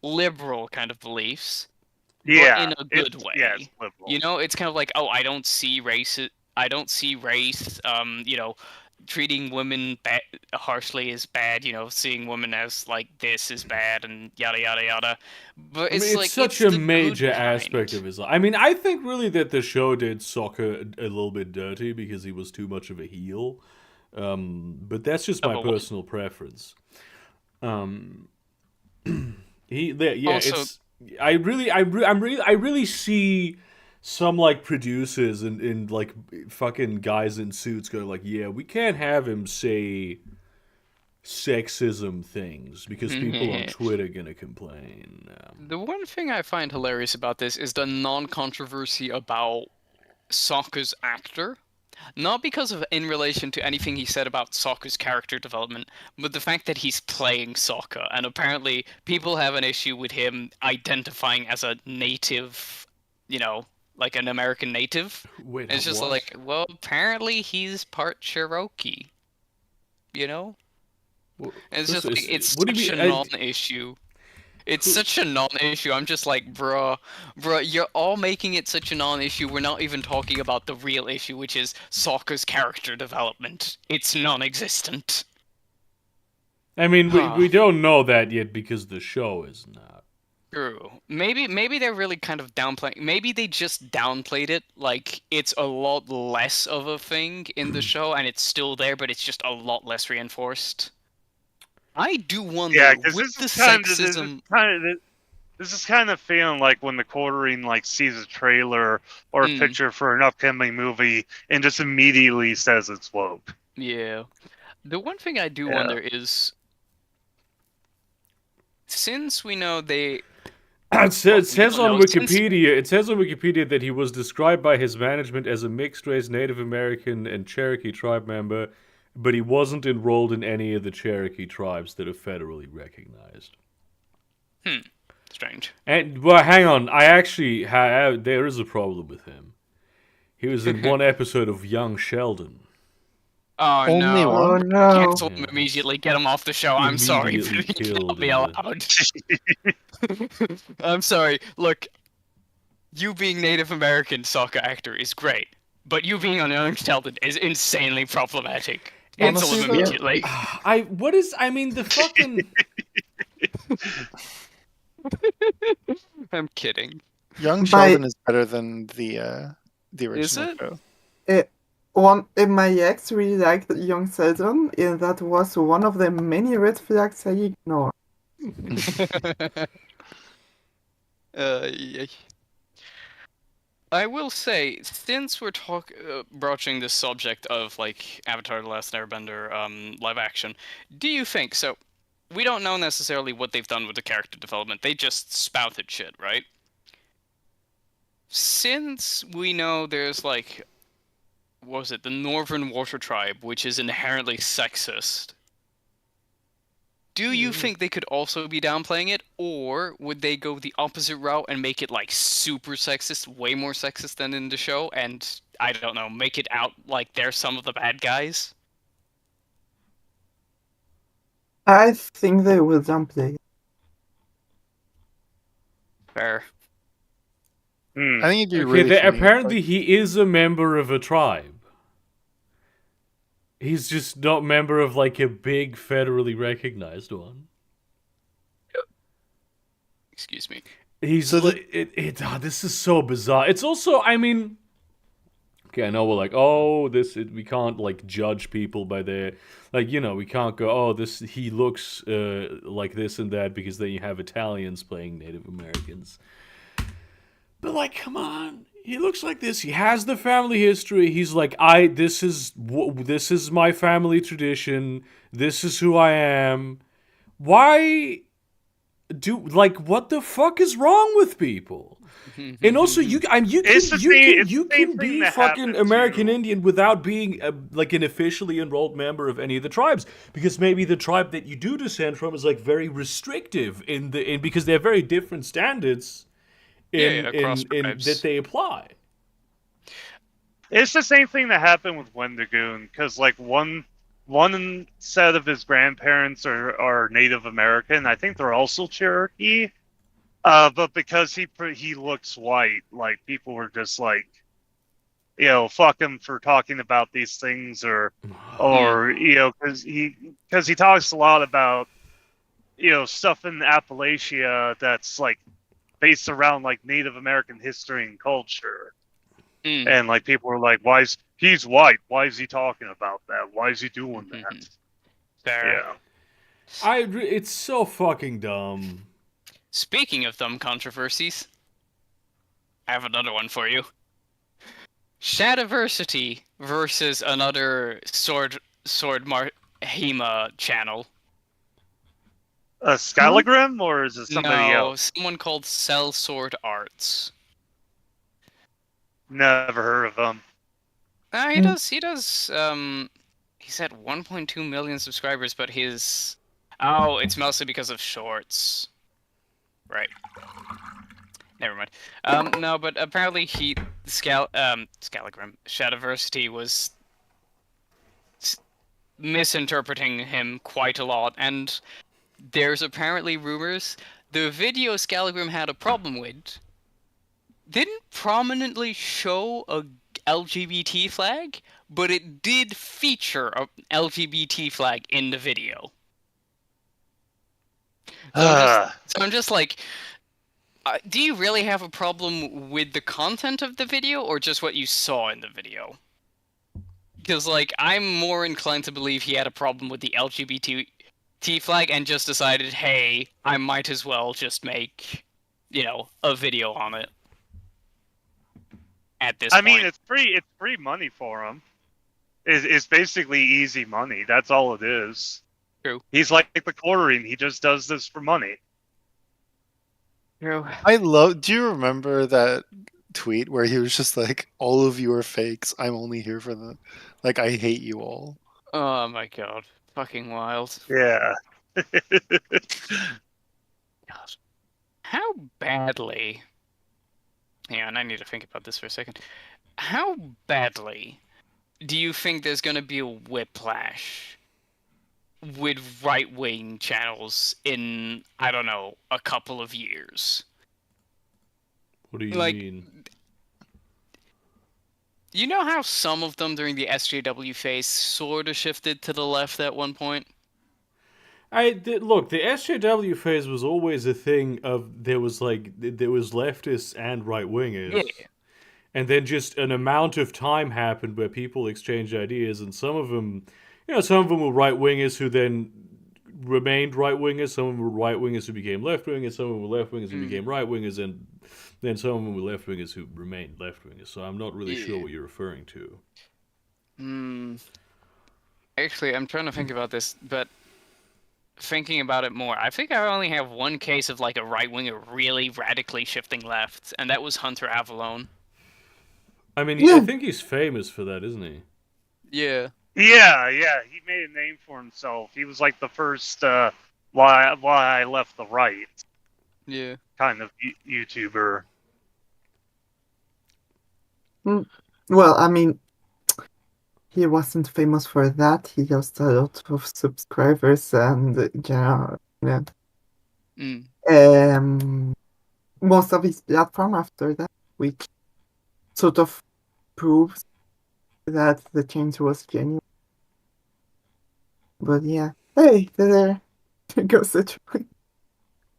liberal kind of beliefs. Yeah, in a good way. Yeah, it's liberal. You know, it's kind of like, oh, I don't see race. You know, treating women harshly is bad. You know, seeing women as like this is bad, and yada yada yada. But I mean, it's like such it's a the major good aspect kind. of his life. I mean, I think really that the show did Sokka a little bit dirty because he was too much of a heel. But that's just my Oh, well. personal preference. Yeah, Also- it's. I really see some like producers and like fucking guys in suits go like, yeah, we can't have him say sexism things because people on Twitter gonna complain. The one thing I find hilarious about this is the non-controversy about Sokka's actor. Not because of in relation to anything he said about Sokka's character development, but the fact that he's playing Sokka, and apparently people have an issue with him identifying as a native, like an American native. Wait, It's just what? like, well, apparently he's part Cherokee, And it's just like, it's What do you such a mean? non-issue. It's such a non-issue. I'm just like, bruh, you're all making it such a non-issue. We're not even talking about the real issue, which is Sokka's character development. It's non-existent. I mean, we don't know that yet because the show is not. True. Maybe they're really kind of downplaying. Maybe they just downplayed it. Like, it's a lot less of a thing in the show, and it's still there, but it's just a lot less reinforced. I do wonder, Yeah, because with this the is kind sexism... of this is kind of feeling like when the quartering like sees a trailer or a picture for an upcoming movie and just immediately says it's woke. Yeah. The one thing I do wonder is, since we know they... It says on Wikipedia. It says on Wikipedia that he was described by his management as a mixed-race Native American and Cherokee tribe member, but he wasn't enrolled in any of the Cherokee tribes that are federally recognized. Strange. And well, hang on. I actually there is a problem with him. He was in one episode of Young Sheldon. Oh Only no! one? Oh no! Cancel him immediately. Get him off the show. I'm sorry, but Immediately he cannot killed be him. allowed. I'm sorry. Look, you being Native American Sokka actor is great, but you being on Young Sheldon is insanely problematic. Cancel him Honestly, immediately. I mean, the fucking. I'm kidding. Young Sheldon is better than the original it? show. My ex really liked Young Sheldon, and that was one of the many red flags I ignored. Yeah. I will say, since we're broaching this subject of like Avatar: The Last Airbender live action, do you think so? We don't know necessarily what they've done with the character development. They just spouted shit, right? Since we know there's like, what was it, the Northern Water Tribe, which is inherently sexist. Do you think they could also be downplaying it, or would they go the opposite route and make it like super sexist, way more sexist than in the show, and I don't know, make it out like they're some of the bad guys? I think they will downplay it. Fair. I think it'd be really funny. Apparently, he is a member of a tribe. He's just not a member of like a big federally recognized one. Excuse me. He's this is so bizarre. It's also, I mean, okay, I know we're like, oh, we can't like judge people by their, like, we can't go, oh, he looks like this and that because then you have Italians playing Native Americans. But like, come on, he looks like this. He has the family history. He's like, this is my family tradition. This is who I am. Why what the fuck is wrong with people? And also, you can be fucking American Indian without being like an officially enrolled member of any of the tribes, because maybe the tribe that you do descend from is like very restrictive because they have very different standards that they apply. It's the same thing that happened with Wendigoon, because like one set of his grandparents are Native American. I think they're also Cherokee. But because he looks white, like people were just like, fuck him for talking about these things, or because he talks a lot about stuff in Appalachia that's like based around like Native American history and culture. And like people were like, he's white, why is he talking about that? Why is he doing that? Fair. Yeah. It's so fucking dumb. Speaking of dumb controversies, I have another one for you. Shadiversity versus another Sword Hema channel. Skylagram, or is it somebody else? No, someone called Cell Sword Arts. Never heard of him. He does. He's at 1.2 million subscribers, but his it's mostly because of shorts. Right. Never mind. No, but apparently Scalagram Shadiversity was misinterpreting him quite a lot, and there's apparently rumors the video Scalagram had a problem with didn't prominently show a LGBT flag, but it did feature a LGBT flag in the video. So I'm just like, do you really have a problem with the content of the video, or just what you saw in the video? Because, like, I'm more inclined to believe he had a problem with the LGBT flag and just decided, hey, I might as well just make, a video on it. At this point. I mean, it's free money for him. It's basically easy money. That's all it is. True. He's like the quartering. He just does this for money. True. Do you remember that tweet where he was just like, all of you are fakes. I'm only here for the, like, I hate you all. Oh my god. Fucking wild. Yeah. God. How badly... Hang on, I need to think about this for a second. How badly do you think there's going to be a whiplash with right-wing channels in, I don't know, a couple of years? What do you mean? You know how some of them during the SJW phase sort of shifted to the left at one point? Look, the SJW phase was always a thing of there was leftists and right wingers, Yeah. and then just an amount of time happened where people exchanged ideas, and some of them were right wingers who then remained right wingers, some of them were right wingers who became left wingers, some of them were left wingers who became right wingers, and then some of them were left wingers who remained left wingers. So I'm not really sure what you're referring to. Actually, I'm trying to think about this, but thinking about it more, I think I only have one case of like a right winger really radically shifting left, and that was Hunter Avalone. I mean, I think he's famous for that, isn't he? Yeah. Yeah. He made a name for himself. He was like the first why I left the right. Yeah. Kind of YouTuber. Well, I mean, he wasn't famous for that. He lost a lot of subscribers and, most of his platform after that, which sort of proves that the change was genuine. But yeah, hey, there goes the truth.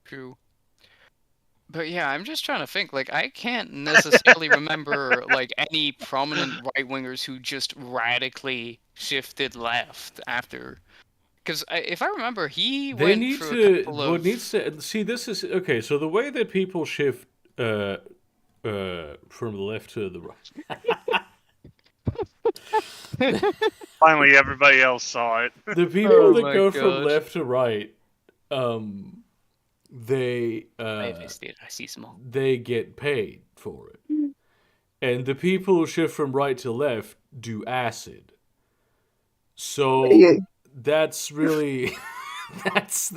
True. But yeah, I'm just trying to think, like, I can't necessarily remember, like, any prominent right-wingers who just radically shifted left after... Because if I remember, he went through a couple of... See, this is... Okay, so the way that people shift from the left to the right... Finally, everybody else saw it. The people that go from left to right, they I see small. They get paid for it, and the people who shift from right to left do acid. So that's really that's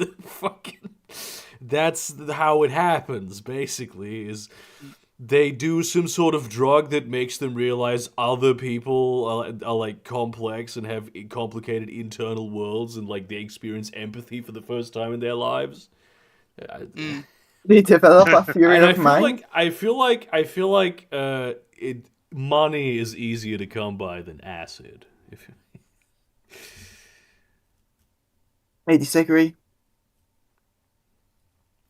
how it happens. Basically, is they do some sort of drug that makes them realize other people are like complex and have complicated internal worlds, and like they experience empathy for the first time in their lives. They develop a theory of mind. I feel like money is easier to come by than acid. I disagree.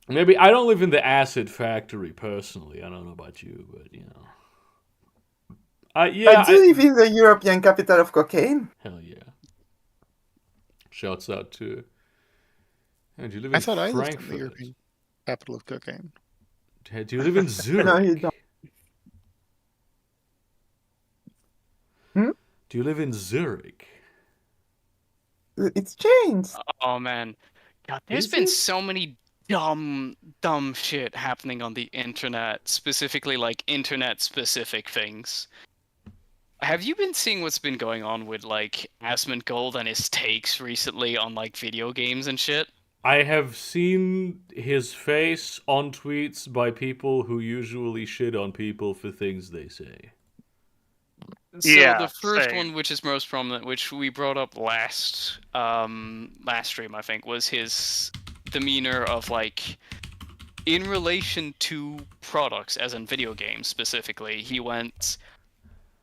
Maybe I don't live in the acid factory personally. I don't know about you, but I do live in the European capital of cocaine. Hell yeah! Shouts out to. Do you live in Frankfurt? I lived in the European capital of cocaine. Do you live in Zurich? No, you don't. Do you live in Zurich? It's changed. Oh man, God, there's been so many dumb shit happening on the internet, specifically like internet-specific things. Have you been seeing what's been going on with like Asmongold and his takes recently on like video games and shit? I have seen his face on tweets by people who usually shit on people for things they say. So Yeah, the first same. one, which is most prominent, which we brought up last stream, I think, was his demeanor of like in relation to products, as in video games specifically. He went,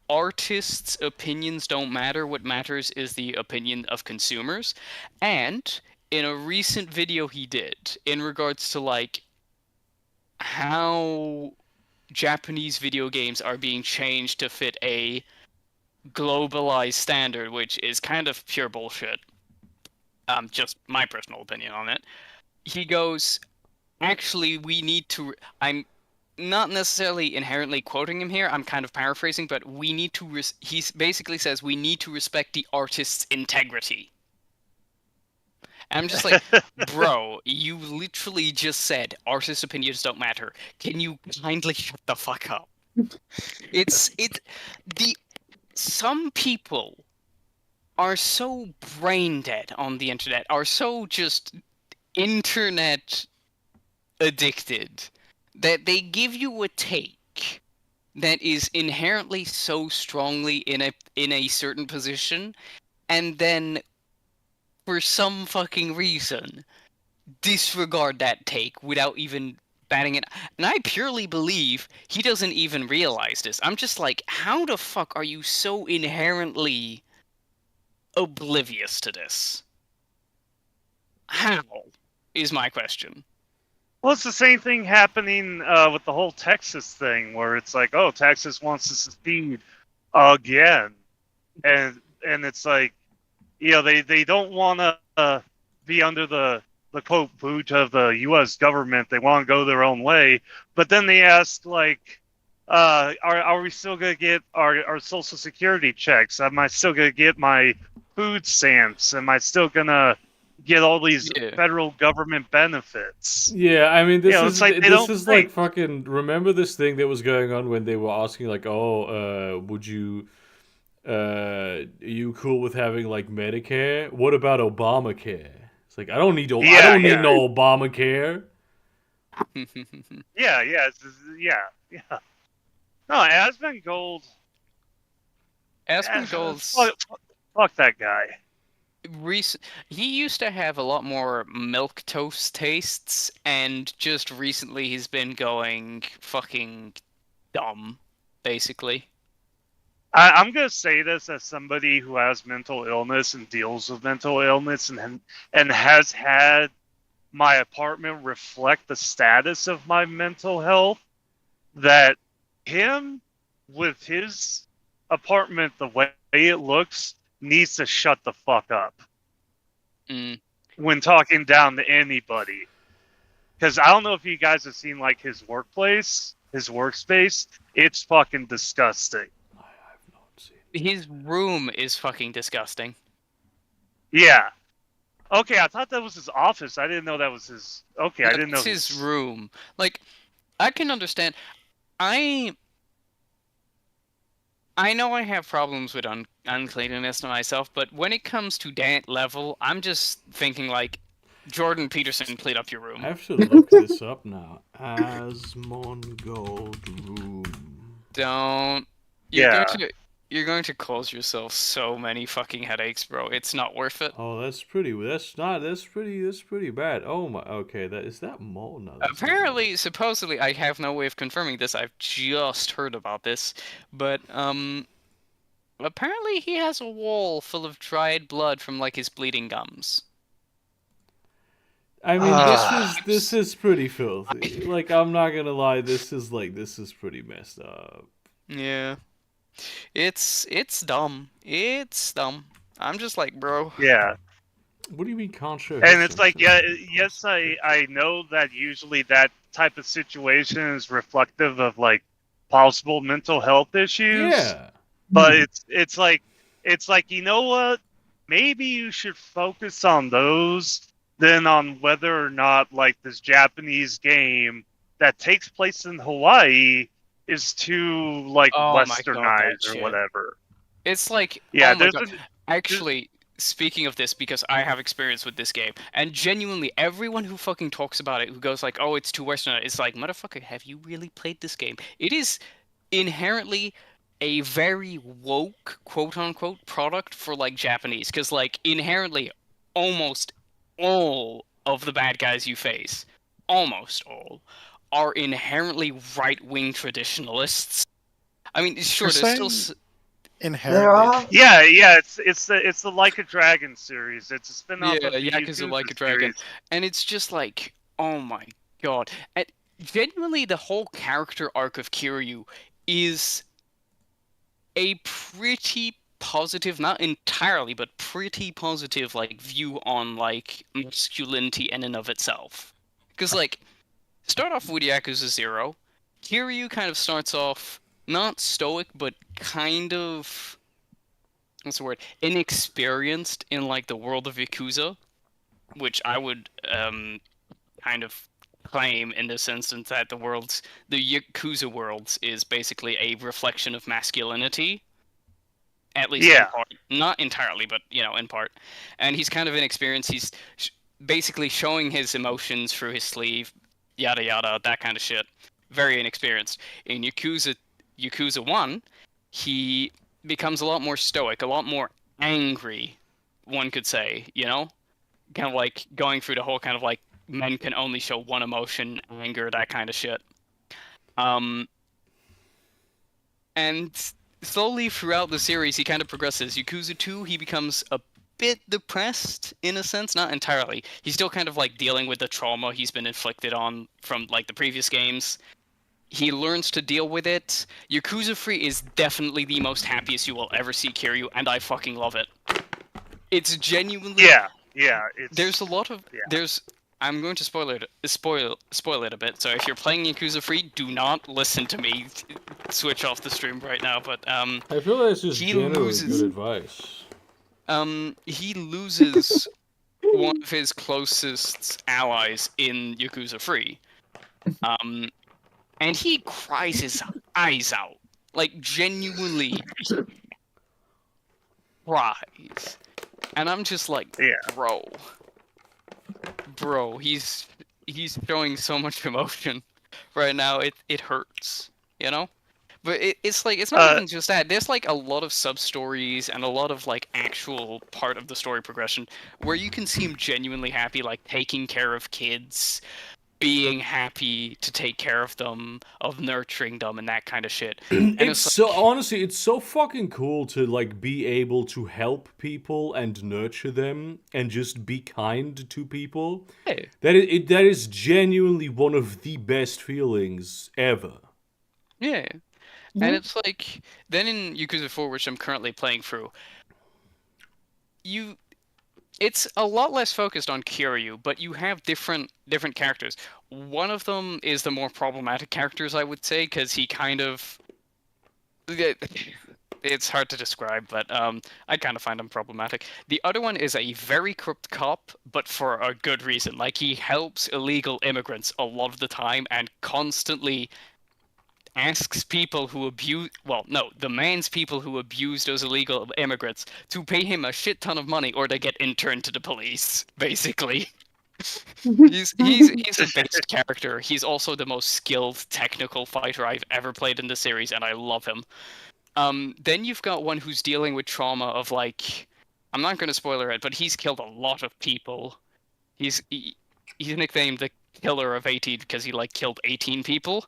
artists' opinions don't matter. What matters is the opinion of consumers. And in a recent video he did in regards to like how Japanese video games are being changed to fit a globalized standard, which is kind of pure bullshit. Just my personal opinion on it. He goes, actually, we need to. I'm not necessarily inherently quoting him here. I'm kind of paraphrasing, but we need to. He basically says we need to respect the artist's integrity. And I'm just like, bro, you literally just said artist opinions don't matter. Can you kindly shut the fuck up? Some people are so brain dead on the internet, are so just internet addicted, that they give you a take that is inherently so strongly in a certain position, and then for some fucking reason disregard that take without even batting it. And I purely believe he doesn't even realize this. I'm just like, how the fuck are you so inherently oblivious to this? How is my question. Well, it's the same thing happening with the whole Texas thing, where it's like, oh, Texas wants to secede again, and it's like, they don't want to be under the quote boot of the U.S. government. They want to go their own way, but then they ask like, are we still gonna get our Social Security checks? Am I still gonna get my food stamps? Am I still gonna get all these federal government benefits? Yeah, I mean, this it's like this is like fucking. Remember this thing that was going on when they were asking like, oh, would you, are you cool with having like Medicare? What about Obamacare? It's like I don't need no Obamacare. Yeah. No, Asmongold. Asmongold's fuck that guy. He used to have a lot more milk toast tastes, and just recently he's been going fucking dumb, basically. I'm gonna say this as somebody who has mental illness and deals with mental illness, and has had my apartment reflect the status of my mental health. That him with his apartment, the way it looks, needs to shut the fuck up when talking down to anybody. Because I don't know if you guys have seen like his workplace, his workspace. It's fucking disgusting. His room is fucking disgusting. Yeah. Okay, I thought that was his office. I didn't know that was his. Okay, I didn't know. It's his room. Like, I can understand. I know I have problems with uncleanliness to myself, but when it comes to that level, I'm just thinking like, Jordan Peterson, clean up your room. I have to look this up now. Asmongold room. Don't. You're going to cause yourself so many fucking headaches, bro. It's not worth it. Oh, that's pretty bad. Oh my. Okay, is that mole? No. Apparently, supposedly, I have no way of confirming this. I've just heard about this, but apparently he has a wall full of dried blood from like his bleeding gums. I mean, this is pretty filthy. Like, I'm not gonna lie, this is pretty messed up. Yeah. It's dumb. It's dumb. I'm just like, bro. Yeah. What do you mean can't show? And it's like, yes, I know that usually that type of situation is reflective of like possible mental health issues. Yeah. But it's like, you know what? Maybe you should focus on those than on whether or not like this Japanese game that takes place in Hawaii is too like Oh my god, that westernized or shit. whatever. It's like, Yeah, oh my there's god. a Actually, speaking of this, because I have experience with this game, and genuinely, everyone who fucking talks about it, who goes like, oh, it's too Western, it's like, motherfucker, have you really played this game? It is inherently a very woke, quote unquote, product for like Japanese, because like inherently, almost all of the bad guys you face, almost all, are inherently right-wing traditionalists. I mean, You're sure, there's still saying There inherently. are. yeah, it's the Like a Dragon series. It's a yeah, spin-off of the Yakuza Yakuza Like a Dragon, series. and it's just like, oh my god. And genuinely, the whole character arc of Kiryu is a pretty positive, not entirely, but pretty positive, like, view on, like, masculinity in and of itself. Because, like, start off with Yakuza 0, Kiryu kind of starts off not stoic, but kind of, what's the word, inexperienced in, like, the world of Yakuza, which I would kind of claim in this instance that the Yakuza worlds is basically a reflection of masculinity, at least in Yeah, part, not entirely, but in part. And he's kind of inexperienced. He's basically showing his emotions through his sleeve, yada yada, that kind of shit. Very inexperienced. In Yakuza 1, he becomes a lot more stoic, a lot more angry, one could say, kind of like going through the whole kind of like men can only show one emotion, anger, that kind of shit. And slowly throughout the series, he kind of progresses. Yakuza 2, he becomes a bit depressed in a sense, not entirely. He's still kind of like dealing with the trauma he's been inflicted on from like the previous games. He learns to deal with it. Yakuza 3 is definitely the most happiest you will ever see Kiryu, and I fucking love it. It's genuinely yeah. It's there's a lot of yeah. there's I'm going to spoil it a bit. So if you're playing Yakuza 3, do not listen to me. Switch off the stream right now. But I feel like it's just he generally loses. good advice. He loses one of his closest allies in Yakuza 3. And he cries his eyes out, like genuinely cries. And I'm just like, Yeah. bro, he's showing so much emotion right now. It hurts, But it's like it's not even just that. There's like a lot of sub stories and a lot of like actual part of the story progression where you can seem genuinely happy, like taking care of kids, being happy to take care of them, of nurturing them, and that kind of shit. And It's so honestly, it's so fucking cool to like be able to help people and nurture them and just be kind to people. Hey. That is genuinely one of the best feelings ever. Yeah. And it's like then in Yakuza 4, which I'm currently playing through, it's a lot less focused on Kiryu, but you have different characters. One of them is the more problematic characters, I would say, because he kind of it's hard to describe, but I kind of find him problematic. The other one is a very corrupt cop, but for a good reason. Like he helps illegal immigrants a lot of the time and constantly asks people who demands people who abuse those illegal immigrants to pay him a shit ton of money or they get interned to the police, basically. He's a based character. He's also the most skilled technical fighter I've ever played in the series, and I love him. Then you've got one who's dealing with trauma of like, I'm not going to spoiler it, but he's killed a lot of people. He's nicknamed the Killer of 18 because he like killed 18 people.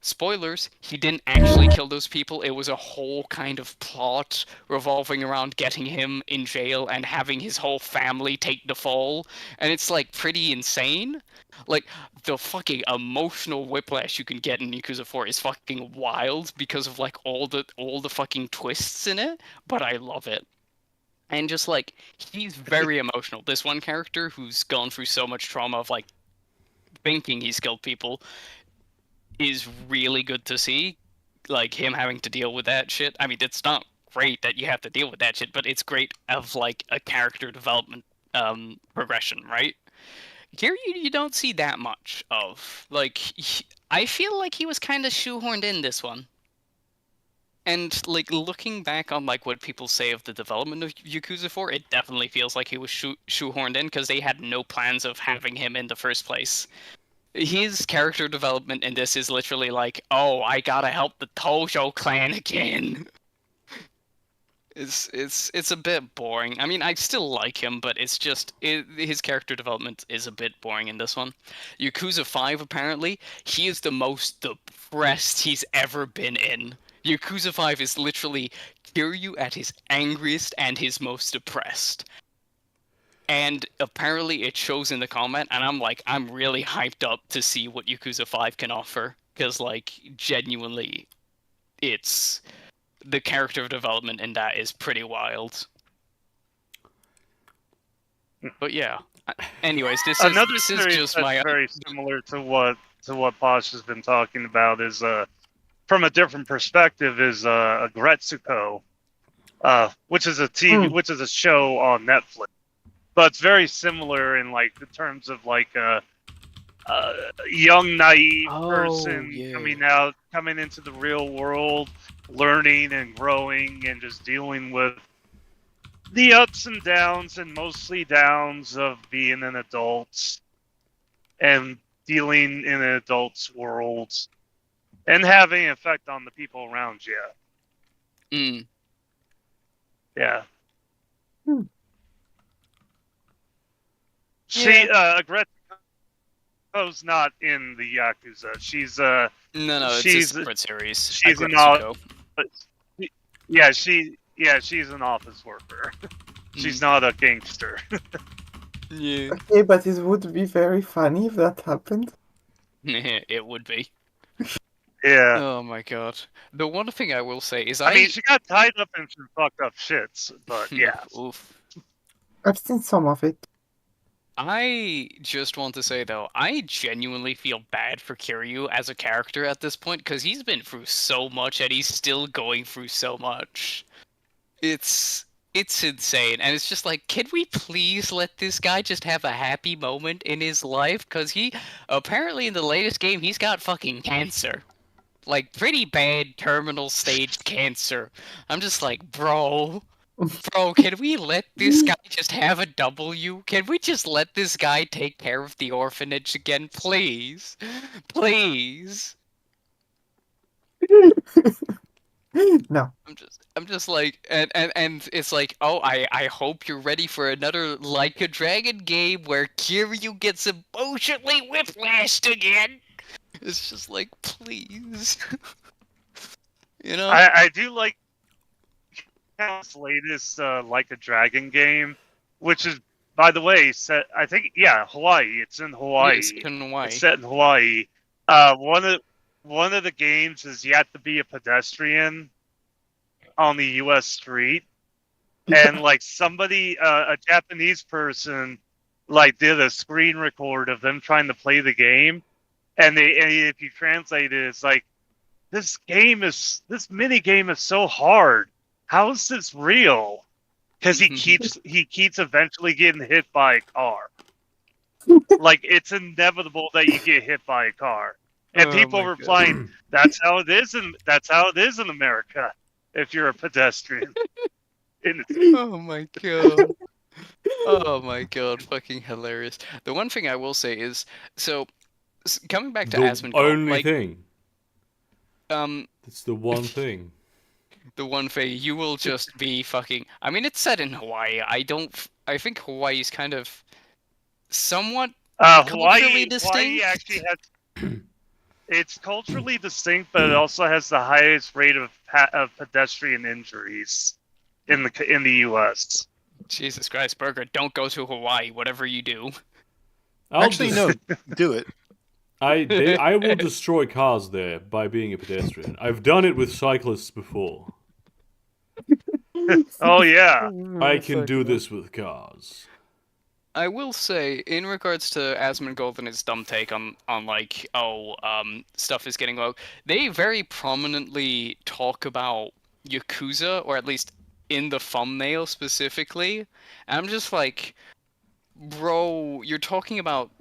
Spoilers, he didn't actually kill those people. It was a whole kind of plot revolving around getting him in jail and having his whole family take the fall. And it's like pretty insane. Like the fucking emotional whiplash you can get in Yakuza 4 is fucking wild because of like all the fucking twists in it, but I love it. And just like he's very emotional. This one character who's gone through so much trauma of like thinking he's killed people is really good to see. Like him having to deal with that shit. I mean, it's not great that you have to deal with that shit, but it's great of like a character development progression, right? Here you don't see that much of. Like, I feel like he was kind of shoehorned in this one. And like looking back on like what people say of the development of Yakuza 4, it definitely feels like he was shoehorned in because they had no plans of having him in the first place. His character development in this is literally like, oh, I gotta help the Tojo clan again. It's a bit boring. I mean, I still like him, but it's just his character development is a bit boring in this one. Yakuza 5, apparently, he is the most depressed he's ever been in. Yakuza 5 is literally Kiryu at his angriest and his most depressed. And apparently it shows in the comment, and I'm really hyped up to see what Yakuza 5 can offer. Because, like, genuinely, the character development in that is pretty wild. But yeah. Anyways, this Another is series just that's my very similar to what Posh has been talking about is from a different perspective is Gretsuko, which is a TV, which is a show on Netflix, but it's very similar in like the terms of like a young naive person coming into the real world, learning and growing and just dealing with the ups and downs, and mostly downs, of being an adult and dealing in an adult's world and having an effect on the people around you. Yeah. Gretsuko's not in the Yakuza. She's no, it's a separate series. She's she's an office worker. She's not a gangster. Yeah. Okay, but it would be very funny if that happened. It would be. Yeah. Oh my god. The one thing I will say is I mean, she got tied up in some fucked up shits, but yeah. Oof. I've seen some of it. I just want to say though, I genuinely feel bad for Kiryu as a character at this point because he's been through so much and he's still going through so much. It's insane, and it's just like, can we please let this guy just have a happy moment in his life? Because he apparently in the latest game he's got fucking cancer, like pretty bad terminal stage cancer. I'm just like, bro, can we let this guy just have a W? Can we just let this guy take care of the orphanage again, please? Please. No. I'm just like, and it's like, oh, I hope you're ready for another Like a Dragon game where Kiryu gets emotionally whiplashed again. It's just like, please. You know? I do like his latest Like a Dragon game, which is, by the way, set, I think, Hawaii. It's in Hawaii. It's in Hawaii. It's set in Hawaii. One of the games is you have to be a pedestrian on the U.S. street, and like somebody, a Japanese person, like did a screen record of them trying to play the game, and if you translate it, it's like, this mini game is so hard. How is this real? Because he keeps eventually getting hit by a car. Like, it's inevitable that you get hit by a car. And people replying, that's how it is in America if you're a pedestrian. Oh my god. Oh my god, fucking hilarious. The one thing I will say is, so coming back to Asmongold, only thing. It's the one thing. The one thing, you will just be fucking, I mean, it's set in Hawaii. I think Hawaii's kind of somewhat culturally distinct. Hawaii actually has, it's culturally distinct, but it also has the highest rate of pedestrian injuries in the U.S. Jesus Christ, Burger! Don't go to Hawaii. Whatever you do. No, do it. I will destroy cars there by being a pedestrian. I've done it with cyclists before. Oh yeah, I can do this with cars. I will say, in regards to Asmongold and his dumb take on like, stuff is getting low, they very prominently talk about Yakuza, or at least in the thumbnail specifically. And I'm just like, Bro, you're talking about,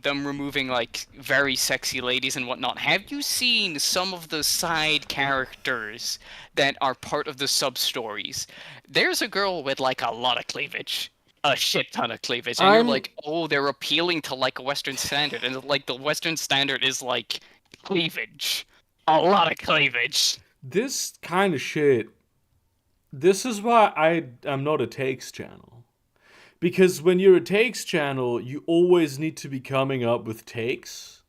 them removing, like, very sexy ladies and whatnot. Have you seen some of the side characters that are part of the sub-stories? There's a girl with, like, a lot of cleavage. A shit ton of cleavage. And you're I'm like, oh, they're appealing to, like, a Western standard. And, like, the Western standard is, like, cleavage. A lot of cleavage. this kind of shit. This is why I'm not a takes channel. Because when you're a takes channel, you always need to be coming up with takes.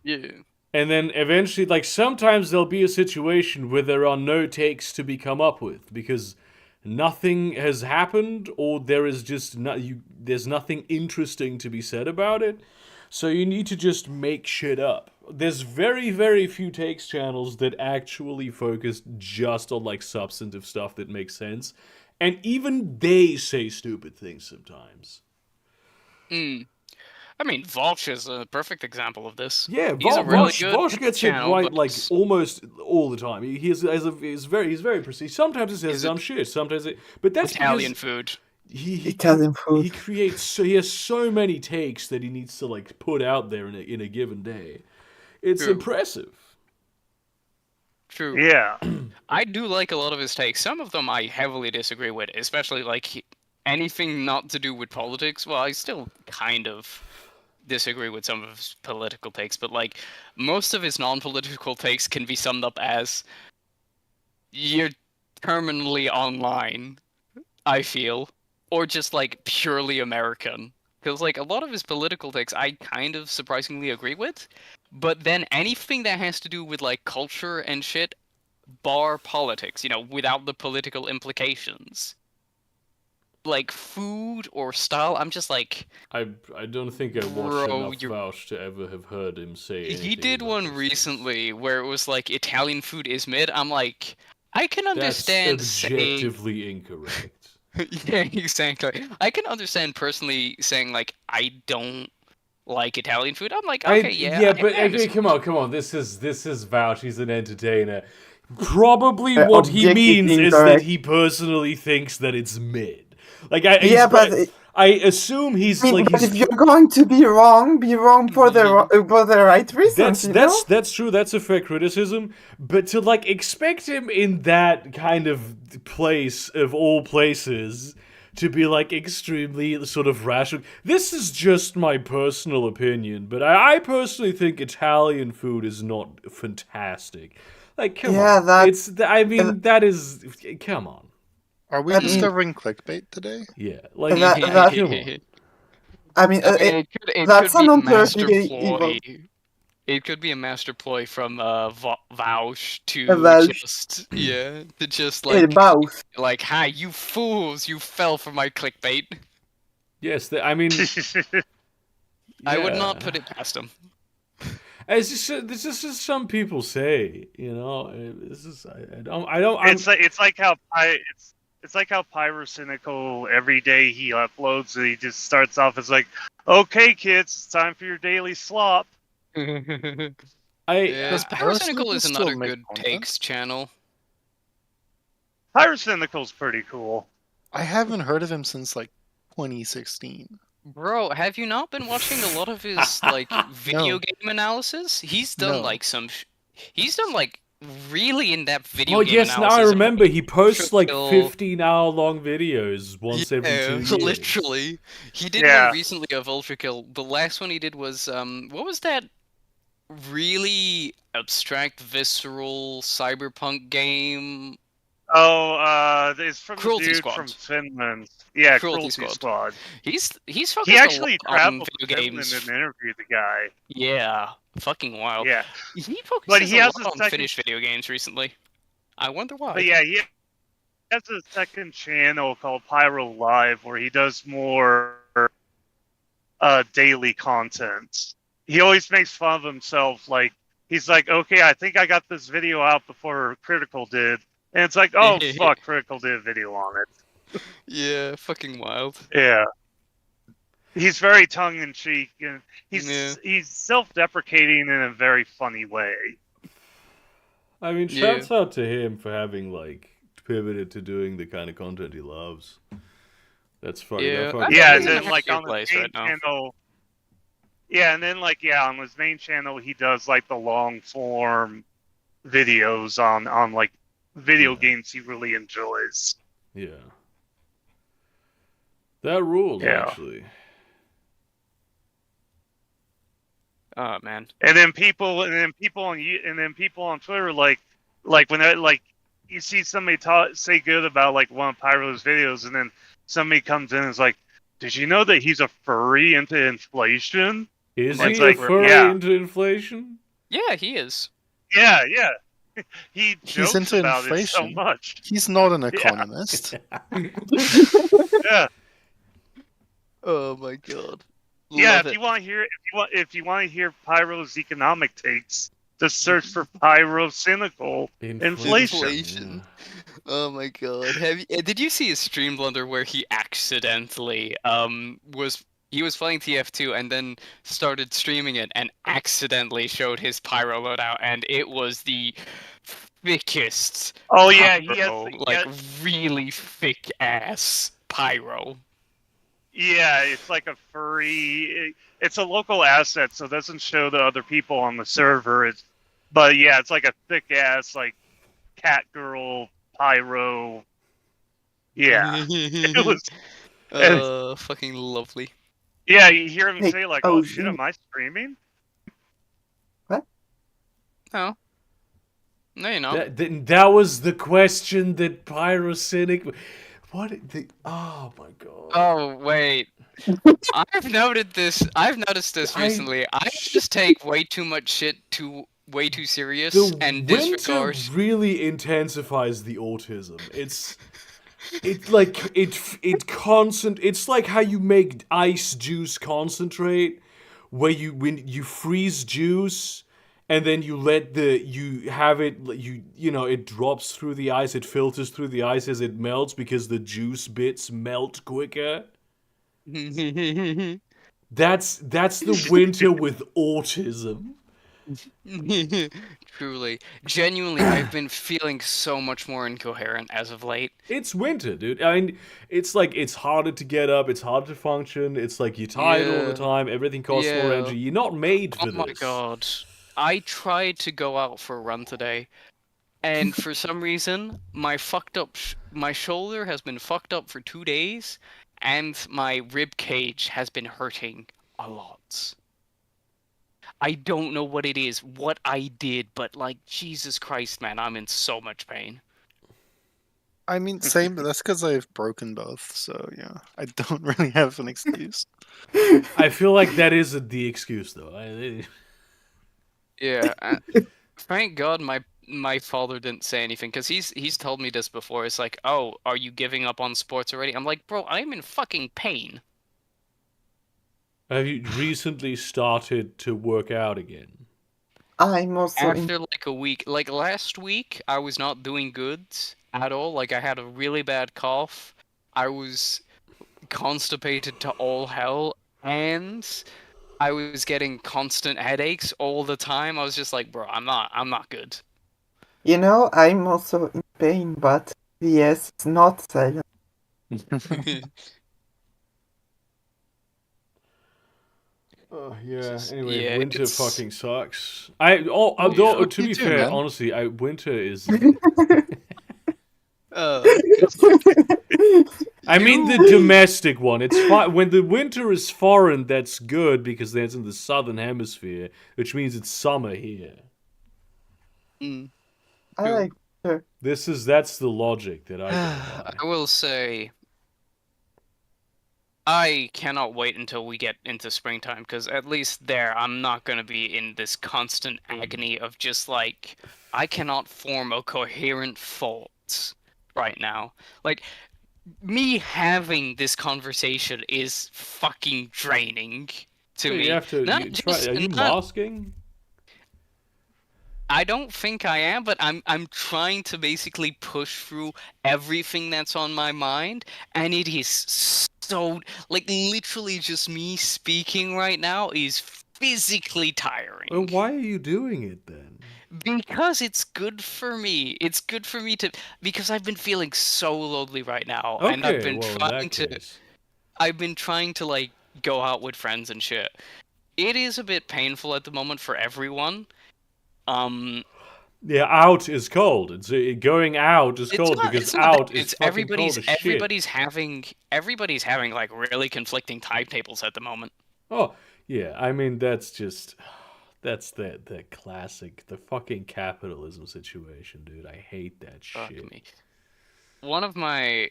Yeah. And then eventually, like, sometimes there'll be a situation where there are no takes to be come up with because nothing has happened or there is just there's nothing interesting to be said about it. So you need to just make shit up. There's very, very few takes channels that actually focus just on, like, substantive stuff that makes sense. And even they say stupid things sometimes. I mean, Volch is a perfect example of this. Yeah, He's a really good Vosh gets it channel, right but like almost all the time. He's very precise. Sometimes it says Is it dumb shit. Sometimes it, but that's Italian because food. Italian food. he creates he has so many takes that he needs to, like, put out there in a given day. It's True. impressive. True. Yeah. I do like a lot of his takes. Some of them I heavily disagree with, especially like anything not to do with politics. Well, I still kind of disagree with some of his political takes, but like most of his non-political takes can be summed up as you're terminally online, I feel, or just like purely American. Because like a lot of his political takes I kind of surprisingly agree with, but then anything that has to do with like culture and shit, bar politics, without the political implications, like food or style, I'm just like, I don't think I watched bro, enough Vouch to ever have heard him say anything. he did about one those things. recently where it was like Italian food is mid. I'm like, I can That's understand saying, objectively incorrect. yeah, exactly. I can understand personally saying like I don't like Italian food. I'm like, okay, yeah, But I understand. come on. This is Vouch. He's an entertainer. Probably Uh, what he objectively means is incorrect. that he personally thinks that it's mid. Like Yeah, but I assume he's I mean, like but he's. if you're going to be wrong for the right reasons, That's true. That's a fair criticism. But to, like, expect him in that kind of place of all places to be, like, extremely sort of rational. This is just my personal opinion, but I personally think Italian food is not fantastic. Like, come Yeah, on. that's- I mean, that is. Come on. Are we I mean- discovering clickbait today? Yeah. Like, That- come that- on. I mean, I mean, it that's could be an a unfairly master evil. ploy. It could be a master ploy from Vouch to Vouch. to just El Baus. like, hi, you fools, you fell for my clickbait. Yes, I mean. I would not yeah. put it past him. It's just this is just some people say, This is I don't. It's like how it's like how Pyrocynical every day he uploads and he just starts off as like, "Okay, kids, it's time for your daily slop." Yeah, Does Pyrocynical is Pyrocynical another still make good content? takes channel. Pyrocynical's pretty cool. I haven't heard of him since like 2016. Bro, have you not been watching a lot of his like video No. game analysis? He's done No. like he's done like really in-depth video Oh game yes, now analysis. I of, remember. He posts like Trill- 15-hour-long videos once every 2 years. literally. He did Yeah. one recently of Ultra Kill. The last one he did was what was that really abstract, visceral cyberpunk game? Oh, it's from Cruelty the dude Squad. from Finland. Yeah, Cruelty Cruelty Squad. Squad. He's He focused actually a lot on traveled to video Finland games. and interviewed the guy. Yeah, fucking wild. Yeah, He focuses But he a has lot a on second- Finnish video games recently. I wonder why. but yeah, he has a second channel called Pyro Live where he does more daily content. He always makes fun of himself. Like he's like, "Okay, I think I got this video out before Critical did," and it's like, "Oh fuck, Critical did a video on it." Yeah, fucking wild. Yeah. He's very tongue in cheek and Yeah. he's self-deprecating in a very funny way. I mean, Yeah. shouts out to him for having, like, pivoted to doing the kind of content he loves. That's funny. Yeah, That fucking Yeah, and he's in a then like happier on his place main right now. channel. Yeah, and then like on his main channel he does like the long form videos on like video Yeah. games he really enjoys. Yeah. That rules, Yeah. actually. Oh man. And then people on Twitter like when they, like you see somebody say good about like one of Pyro's videos, and then somebody comes in and is like, "Did you know that he's a furry into inflation?" Is And he it's a like, furry yeah, into inflation? Yeah, he is. yeah. He He's jokes into about it so inflation. much. He's not an Yeah. economist. Yeah. Oh my god. Yeah, Love if it. you want to hear Pyro's economic takes, just search for Pyro Cynical Inflation. Inflation. Oh my god. Did you see his stream blunder where he accidentally he was playing TF2 and then started streaming it and accidentally showed his pyro loadout, and it was the thickest Oh yeah, he has pyro, like really thick ass pyro. yeah, it's like a furry. It's a local asset, so it doesn't show the other people on the server. But yeah, it's like a thick ass like cat girl pyro. Yeah, it was. Fucking lovely. Yeah, you hear him Hey, say like, oh, "Oh shit, am I streaming?" Oh. No, you're not. That was the question that Pyrocynic. What the? Oh my god. Oh wait. I've noticed this recently. I just take way too much shit way too serious The and winter disregard. really intensifies the autism. It's like it's like how you make ice juice concentrate, where when you freeze juice and then you have it, it drops through the ice, it filters through the ice as it melts because the juice bits melt quicker. That's the winter with autism. Truly. Genuinely, I've been feeling so much more incoherent as of late. It's winter, dude. I mean, it's like it's harder to get up, it's harder to function. It's like you're tired all the Yeah. time. Everything costs more Yeah. energy. You're not made for Oh my this. god. I tried to go out for a run today, and for some reason, my shoulder has been fucked up for 2 days, and my rib cage has been hurting a lot. I don't know what it is, what I did, but like, Jesus Christ, man, I'm in so much pain. I mean, same, but that's because I've broken both, so yeah, I don't really have an excuse. I feel like that is the excuse, though. Yeah, thank God my father didn't say anything, because he's told me this before. It's like, oh, are you giving up on sports already? I'm like, bro, I'm in fucking pain. Have you recently started to work out again? I'm also in After like a week, like last week, I was not doing good at all. Like, I had a really bad cough. I was constipated to all hell, and I was getting constant headaches all the time. I was just like, bro, I'm not good. I'm also in pain, but yes, it's not silent. Yeah. Anyway, Yeah, winter it's- fucking sucks. To You be too, fair, man. honestly, winter is. I mean the domestic one. It's when the winter is foreign. That's good because that's in the southern hemisphere, which means it's summer here. Mm. I like her. That's the logic that I go by. I will say, I cannot wait until we get into springtime, because at least there, I'm not going to be in this constant agony of just like, I cannot form a coherent thought right now. Like, me having this conversation is fucking draining to So me. you have to. Not Are you masking? I don't think I am, but I'm trying to basically push through everything that's on my mind, and it is so, like, literally just me speaking right now is physically tiring. Well, why are you doing it then? Because it's good for me. It's good for me because I've been feeling so lonely right now, and I've Okay, been well, in trying that to case. I've been trying to like go out with friends and shit. It is a bit painful at the moment for everyone. Yeah, out is cold. It's going out is It's cold not. because It's not that. out is It's fucking cold as shit. everybody's having like really conflicting timetables at the moment. Oh yeah, I mean that's just that's the classic, the fucking capitalism situation, dude. I hate that Fuck shit. me. One of my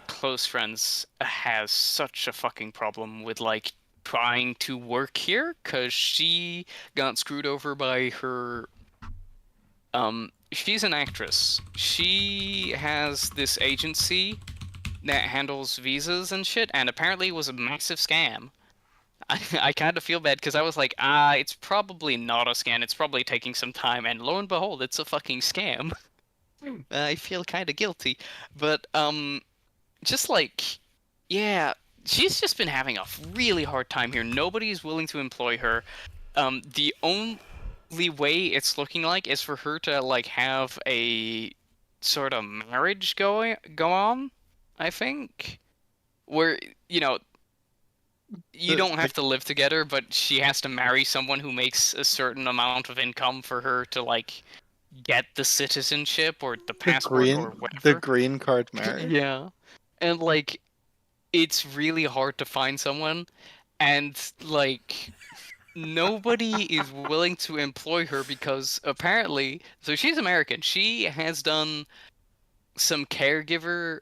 close friends has such a fucking problem with like trying to work here because she got screwed over by her. She's an actress. She has this agency that handles visas and shit, and apparently it was a massive scam. I kind of feel bad because I was like, it's probably not a scam. It's probably taking some time, and lo and behold, it's a fucking scam. I feel kind of guilty, but just like, yeah, she's just been having a really hard time here. Nobody's willing to employ her. The only way it's looking like is for her to like have a sort of marriage go on, I think, where you know you don't have to live together, but she has to marry someone who makes a certain amount of income for her to like get the citizenship or the passport or the whatever. green card marriage. Yeah. And like it's really hard to find someone and like nobody is willing to employ her because apparently so she's American. She has done some caregiver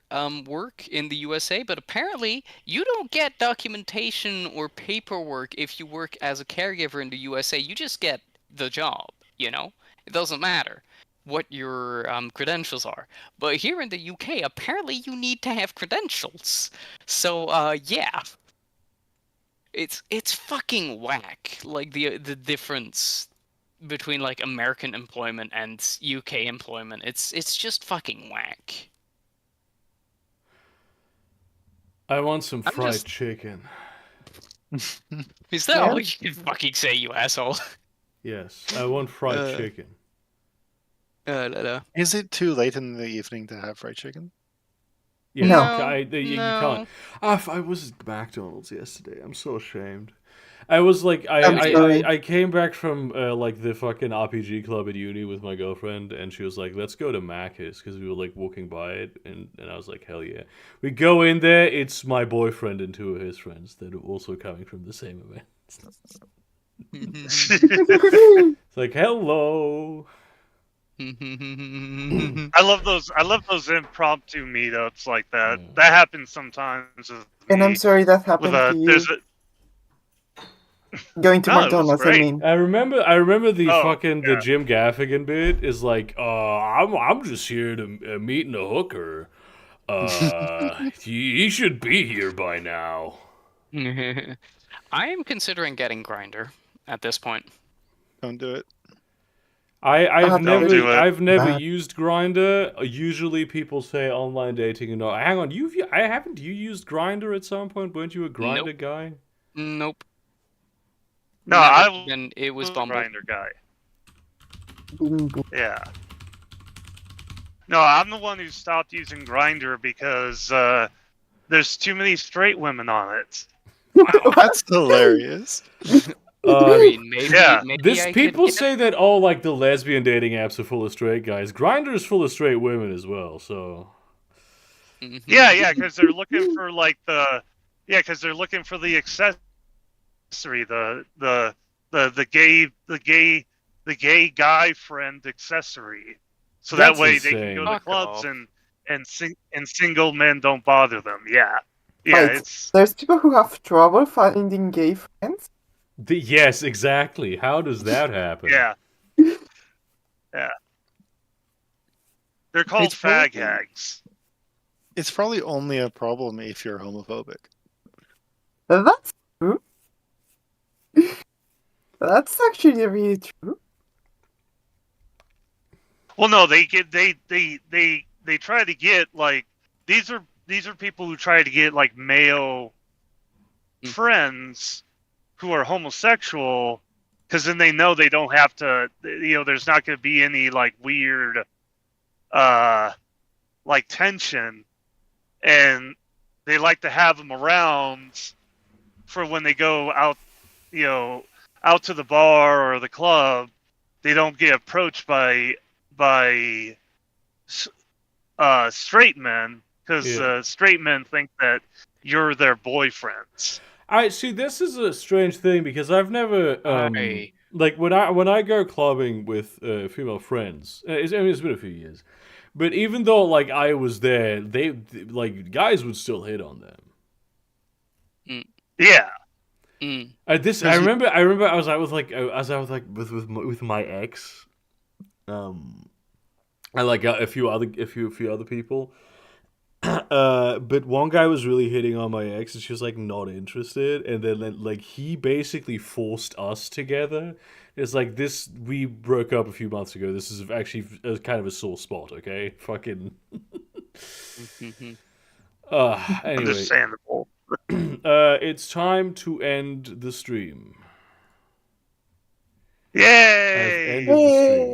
work in the USA, but apparently you don't get documentation or paperwork if you work as a caregiver in the USA. You just get the job, you know? It doesn't matter what your credentials are. But here in the UK, apparently you need to have credentials. So, yeah. It's fucking whack. Like the difference between like American employment and UK employment. It's just fucking whack. I want some I'm fried just- chicken. Is that Yeah. all you can fucking say, you asshole? Yes, I want fried Uh, chicken. No. Is it too late in the evening to have fried chicken? Yeah, No. you can't. I was at McDonald's yesterday. I'm so ashamed. I was like, I'm sorry. I came back from like the fucking RPG club at uni with my girlfriend, and she was like, "Let's go to Macca's," because we were like walking by it, and I was like, "Hell yeah!" We go in there. It's my boyfriend and two of his friends that are also coming from the same event. It's like, hello. I love those impromptu meetups like that. Yeah. That happens sometimes with And me. I'm sorry that With happened to you. there's a Going to No, it was McDonald's, I great. mean. I remember the Oh, fucking the yeah. Jim Gaffigan bit is like, I'm just here to meet a hooker. He should be here by now. I am considering getting Grinder at this point. Don't do it. I've Don't do it. I've never Bad. used Grinder. Usually people say online dating and no. Hang on, haven't you used Grinder at some point? Weren't you a Grinder Nope. guy? Nope. No, And it was a Bumble. Grinder guy. Boom, boom. Yeah. No, I'm the one who stopped using Grinder because there's too many straight women on it. Wow. That's hilarious. I mean, maybe, Yeah. maybe I People could get... say that all like the lesbian dating apps are full of straight guys. Grinder is full of straight women as well. So Mhm. Yeah, because they're looking for like because they're looking for the accessory, the gay guy friend accessory, so That's that way they can go insane. to Fuck clubs off. and single men don't bother them. Yeah, Right. it's There's people who have trouble finding gay friends. yes, exactly. How does that happen? yeah. They're called It's probably- fag hags. It's probably only a problem if you're homophobic. That's true. That's actually really true. Well, no, they try to get like these are people who try to get like male friends who are homosexual, because then they know they don't have to. There's not going to be any like weird, like tension, and they like to have them around for when they go out, out to the bar or the club. They don't get approached by straight men because straight men think that you're their boyfriends. I see. This is a strange thing because I've never I- like when I go clubbing with female friends. It's been a few years, but even though like I was there, they like guys would still hit on them. Yeah. Mm. I remember I was out with like with my ex, and like a few other people. But one guy was really hitting on my ex, and she was like not interested. And then like he basically forced us together. It's like this. We broke up a few months ago. This is actually kind of a sore spot. Okay, fucking. Anyway, Understandable. it's time to end the stream. Yay! I've ended the stream.